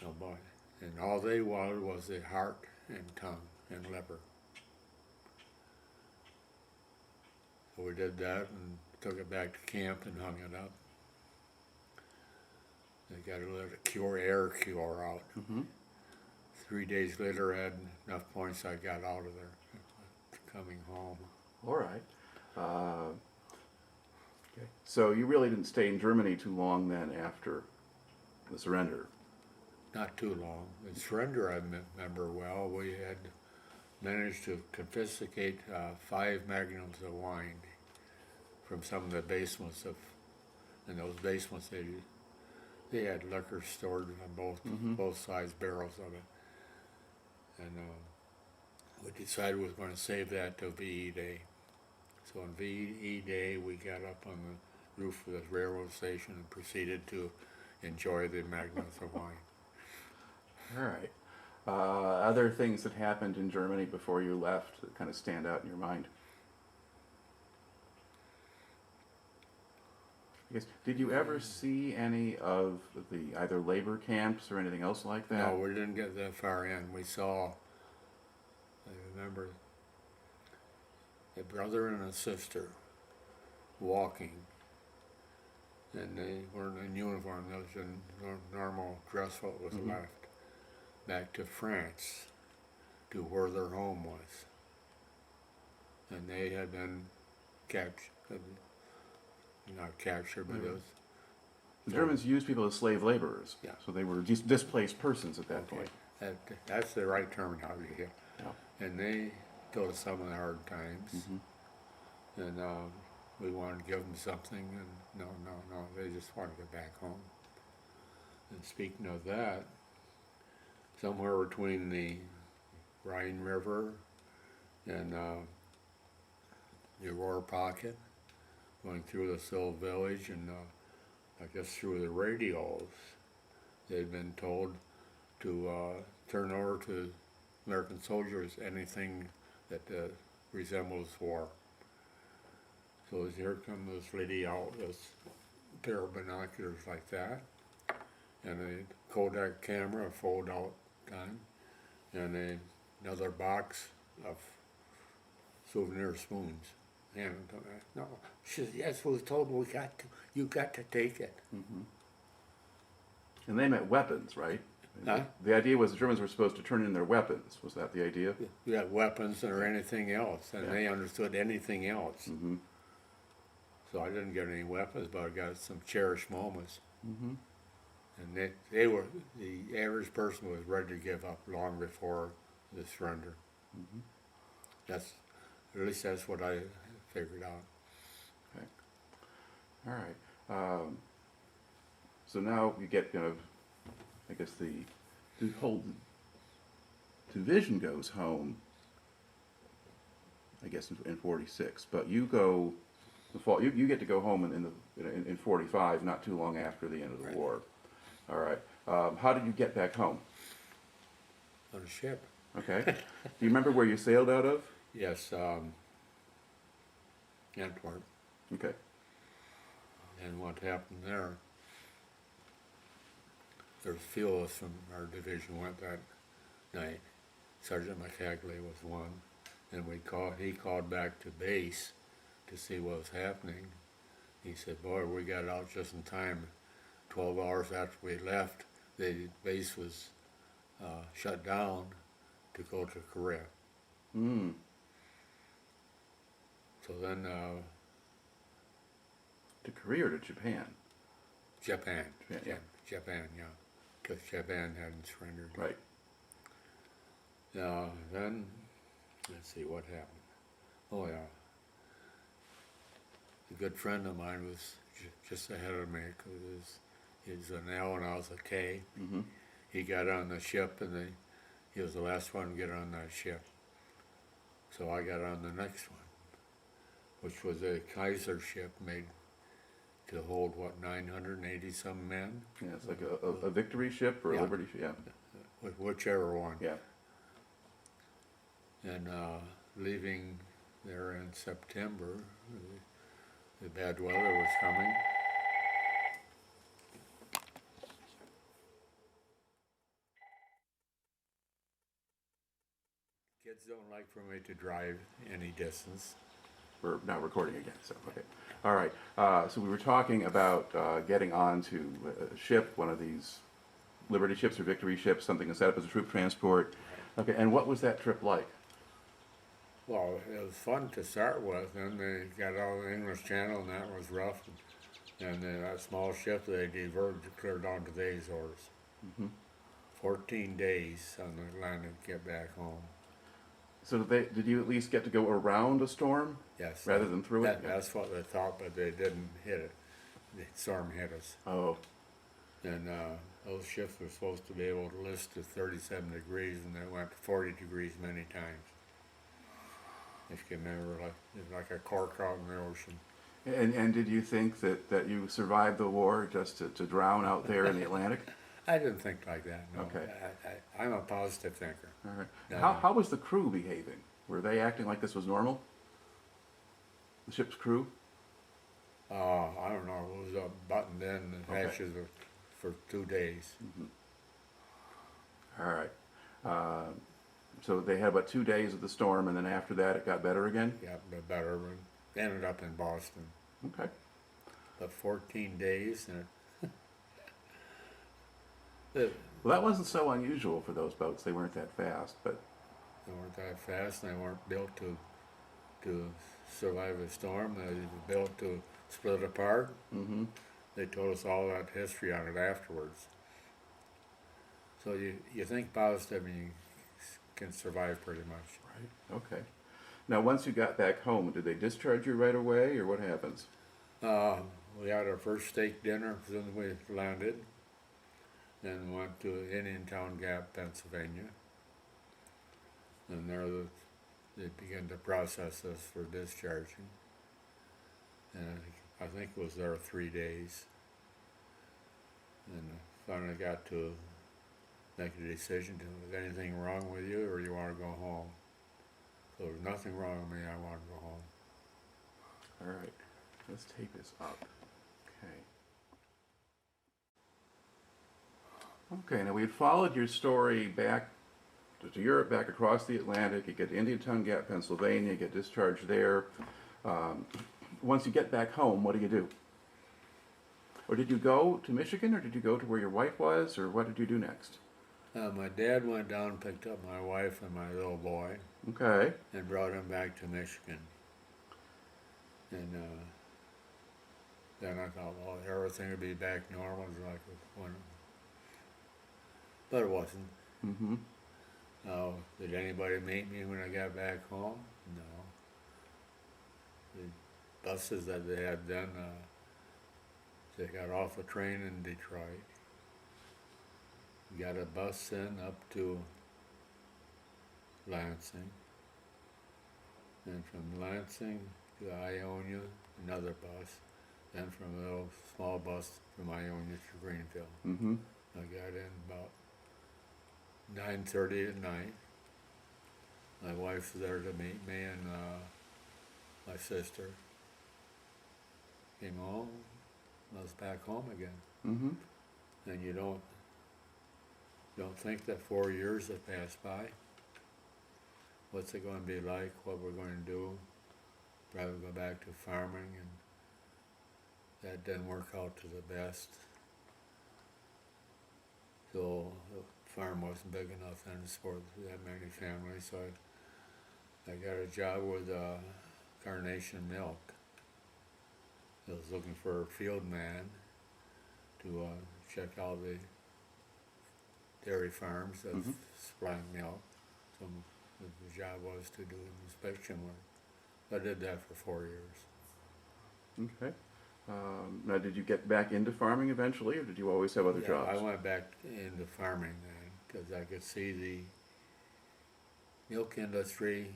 Oh boy. And all they wanted was the heart and tongue and liver. So we did that and took it back to camp and hung it up. They got to let air cure out. Mm-hmm. 3 days later, I had enough points, I got out of there, coming home. All right. Okay. So you really didn't stay in Germany too long then after the surrender. Not too long. The surrender I remember well. We had managed to confiscate 5 magnums of wine from some of the basements of, in those basements they had liquor stored on both sides, barrels of it. And we decided we were going to save that till VE Day. So on VE Day, we got up on the roof of the railroad station and proceeded to enjoy the magnums of wine. All right. Other things that happened in Germany before you left that kind of stand out in your mind? I guess, did you ever see any of the either labor camps or anything else like that? No, we didn't get that far in. We saw, I remember, a brother and a sister walking, and they weren't in uniform. That was in normal dress, what was left, back to France, to where their home was. And they had been captured, not captured, but it was. The Germans used people as slave laborers, Yeah. so they were displaced persons at that point. That's the right terminology here. Yeah. And they go to some of the hard times, and we wanted to give them something, and no, they just wanted to get back home. And speaking of that, somewhere between the Rhine River and the Ruhr Pocket, going through the Sill village, and I guess through the radios, they'd been told to turn over to American soldiers anything that resembles war. So here comes this lady out with a pair of binoculars like that, and a Kodak camera, a fold-out gun, and another box of souvenir spoons. And no, she said, yes, we were told you got to take it. And they meant weapons, right? Huh? The idea was the Germans were supposed to turn in their weapons. Was that the idea? You got weapons or anything else, and they understood anything else. So I didn't get any weapons, but I got some cherished moments. And they were, the average person was ready to give up long before the surrender. At least that's what I figured out. Okay. All right. So now you get kind of, I guess the whole division goes home, I guess in 46, but you go the fall. You get to go home in 45, not too long after the end of the war. All right. How did you get back home? On a ship. Okay. Do you remember where you sailed out of? Yes, Antwerp. Okay. And what happened there, there's a few of us from our division went that night. Sergeant McHagley was one, and he called back to base to see what was happening. He said, boy, we got out just in time. 12 hours after we left, the base was shut down to go to Korea. So then, To Korea or to Japan? Japan, Yeah. Japan, yeah, because Japan hadn't surrendered. Right. Then, let's see what happened. Oh yeah, a good friend of mine was just ahead of me, because he's an L and I was a K. He got on the ship, and he was the last one to get on that ship. So I got on the next one, which was a Kaiser ship made to hold, what, 980 some men? Yeah, it's like a victory ship or a liberty ship. Yeah. Whichever one. Yeah. And leaving there in September, the bad weather was coming. Kids don't like for me to drive any distance. We're now recording again, so okay. All right. So we were talking about getting onto a ship, one of these liberty ships or victory ships, something that's set up as a troop transport. Okay. And what was that trip like? Well, it was fun to start with, and they got out of the English Channel, and that was rough. And then that small shift, they diverged, cleared on to the Azores. 14 days on the Atlantic to get back home. So did you at least get to go around a storm? Yes. Rather than through it? That's what they thought, but they didn't hit it. The storm hit us. Oh, And those ships were supposed to be able to list to 37 degrees, and they went to 40 degrees many times. If you can remember, like a cork out in the ocean. and did you think that you survived the war just to drown out there in the Atlantic? I didn't think like that, no. Okay. I'm a positive thinker. All right. No. How was the crew behaving? Were they acting like this was normal? The ship's crew? I don't know, it was buttoned in the Okay. hatches for 2 days. All right. So they had about 2 days of the storm, and then after that it got better again? Got better, and ended up in Boston. Okay. But 14 days, and Well, that wasn't so unusual for those boats. They weren't that fast, but they weren't that fast, and they weren't built to survive a storm. They were built to split apart. They told us all that history on it afterwards. So you think positive and you can survive pretty much. right. Okay. Now, once you got back home, did they discharge you right away, or what happens? We had our first steak dinner as soon as we landed, then went to Indiantown Gap, Pennsylvania, and there they began to process us for discharging. And I think it was there 3 days, and finally got to make a decision: is anything wrong with you, or you want to go home? So there's nothing wrong with me. I want to go home. All right. This tape is up. Okay. Okay, now we had followed your story back to Europe, back across the Atlantic. You get to Indiantown Gap, Pennsylvania, you get discharged there. Once you get back home, what do? Or did you go to Michigan, or did you go to where your wife was, or what did you do next? My dad went down and picked up my wife and my little boy Okay. and brought him back to Michigan. And then I thought, well, everything would be back normal, like when, but it wasn't. Mm-hmm. Did anybody meet me when I got back home? No. The buses that they had then, they got off a train in Detroit. Got a bus in up to Lansing, and from Lansing to Ionia, another bus, then from a little small bus from Ionia to Greenville. Mm-hmm. I got in about 9:30 at night. My wife was there to meet me, and my sister came home. I was back home again. Mm-hmm. And you don't think that 4 years have passed by. What's it going to be like? What we're going to do? Probably go back to farming, and that didn't work out to the best. So the farm wasn't big enough then to support that many families. So I got a job with Carnation Milk. I was looking for a field man to check out the dairy farms that supplying milk. So the job was to do inspection work. I did that for 4 years. Okay. Now, did you get back into farming eventually, or did you always have other jobs? I went back into farming then because I could see the milk industry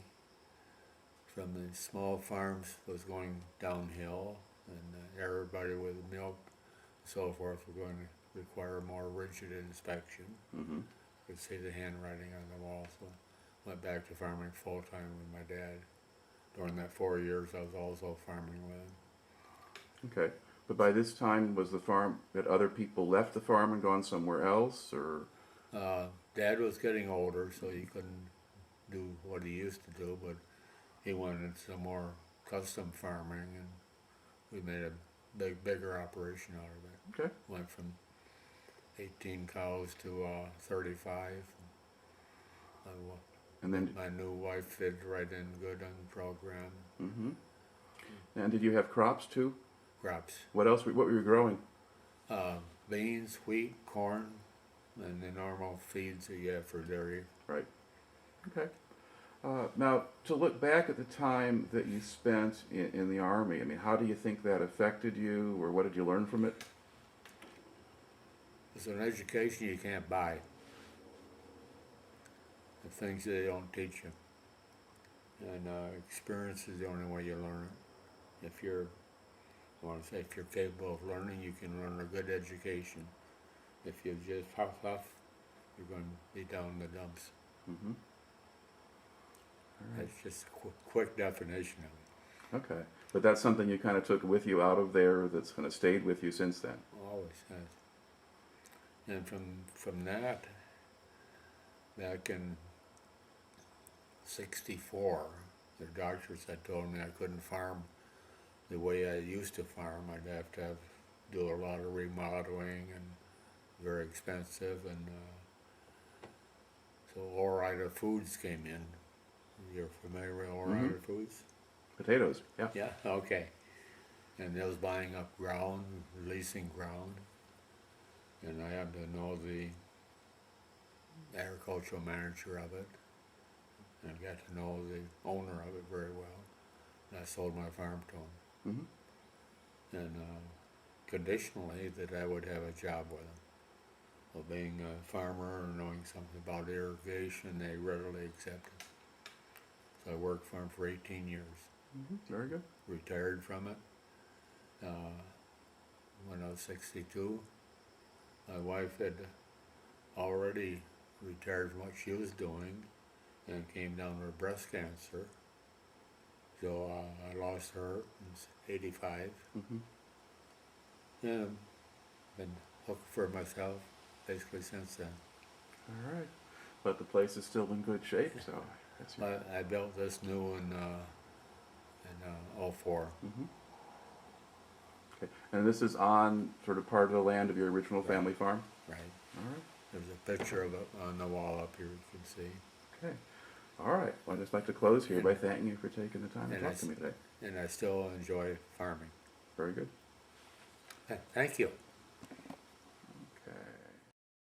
from the small farms was going downhill, and everybody with milk and so forth were going to require more rigid inspection. Mm-hmm. Could see the handwriting on the wall, so went back to farming full time with my dad. During that 4 years, I was also farming with him. Okay. But by this time, was the farm, had other people left the farm and gone somewhere else, or? Dad was getting older, so he couldn't do what he used to do, but he wanted some more custom farming, and we made a bigger operation out of it. Okay. Went from 18 cows to 35. And then, My new wife fit right in good on the program. mm-hmm. And did you have crops too? crops. What else? What were you growing? Beans, wheat, corn, and the normal feeds that you have for dairy. Right. Okay. Now, to look back at the time that you spent in the Army, I mean, how do you think that affected you, or what did you learn from it? It's an education you can't buy. The things that they don't teach you. And experience is the only way you learn it. If you're, I want to say, if you're capable of learning, you can learn a good education. If you just huff, you're going to be down in the dumps. Mm-hmm. All right. That's just a quick definition of it. Okay. But that's something you kind of took with you out of there that's kind of stayed with you since then. Always has. And from that, back in '64, the doctors had told me I couldn't farm the way I used to farm. I'd have to do a lot of remodeling and very expensive, and so Ore-Ida Foods came in. You're familiar with Ore-Ida Foods? Potatoes, yeah. Yeah, okay. And they was buying up ground, leasing ground, and I happened to know the agricultural manager of it, and I got to know the owner of it very well. And I sold my farm to him. Mm-hmm. And conditionally that I would have a job with him. Well, being a farmer and knowing something about irrigation, they readily accepted. So I worked for him for 18 years. Mm-hmm. Very good. Retired from it when I was 62. My wife had already retired from what she was doing and came down with breast cancer. So I lost her in '85. Mm-hmm. And I've been hooked for myself basically since then. All right. But the place is still in good shape, so that's I built this new in '04. Mm-hmm. Okay. And this is on sort of part of the land of your original family farm? Right. All right. There's a picture of it on the wall up here you can see. Okay. All right. Well, I'd just like to close here by thanking you for taking the time to talk to me today. And I still enjoy farming. Very good. Thank you.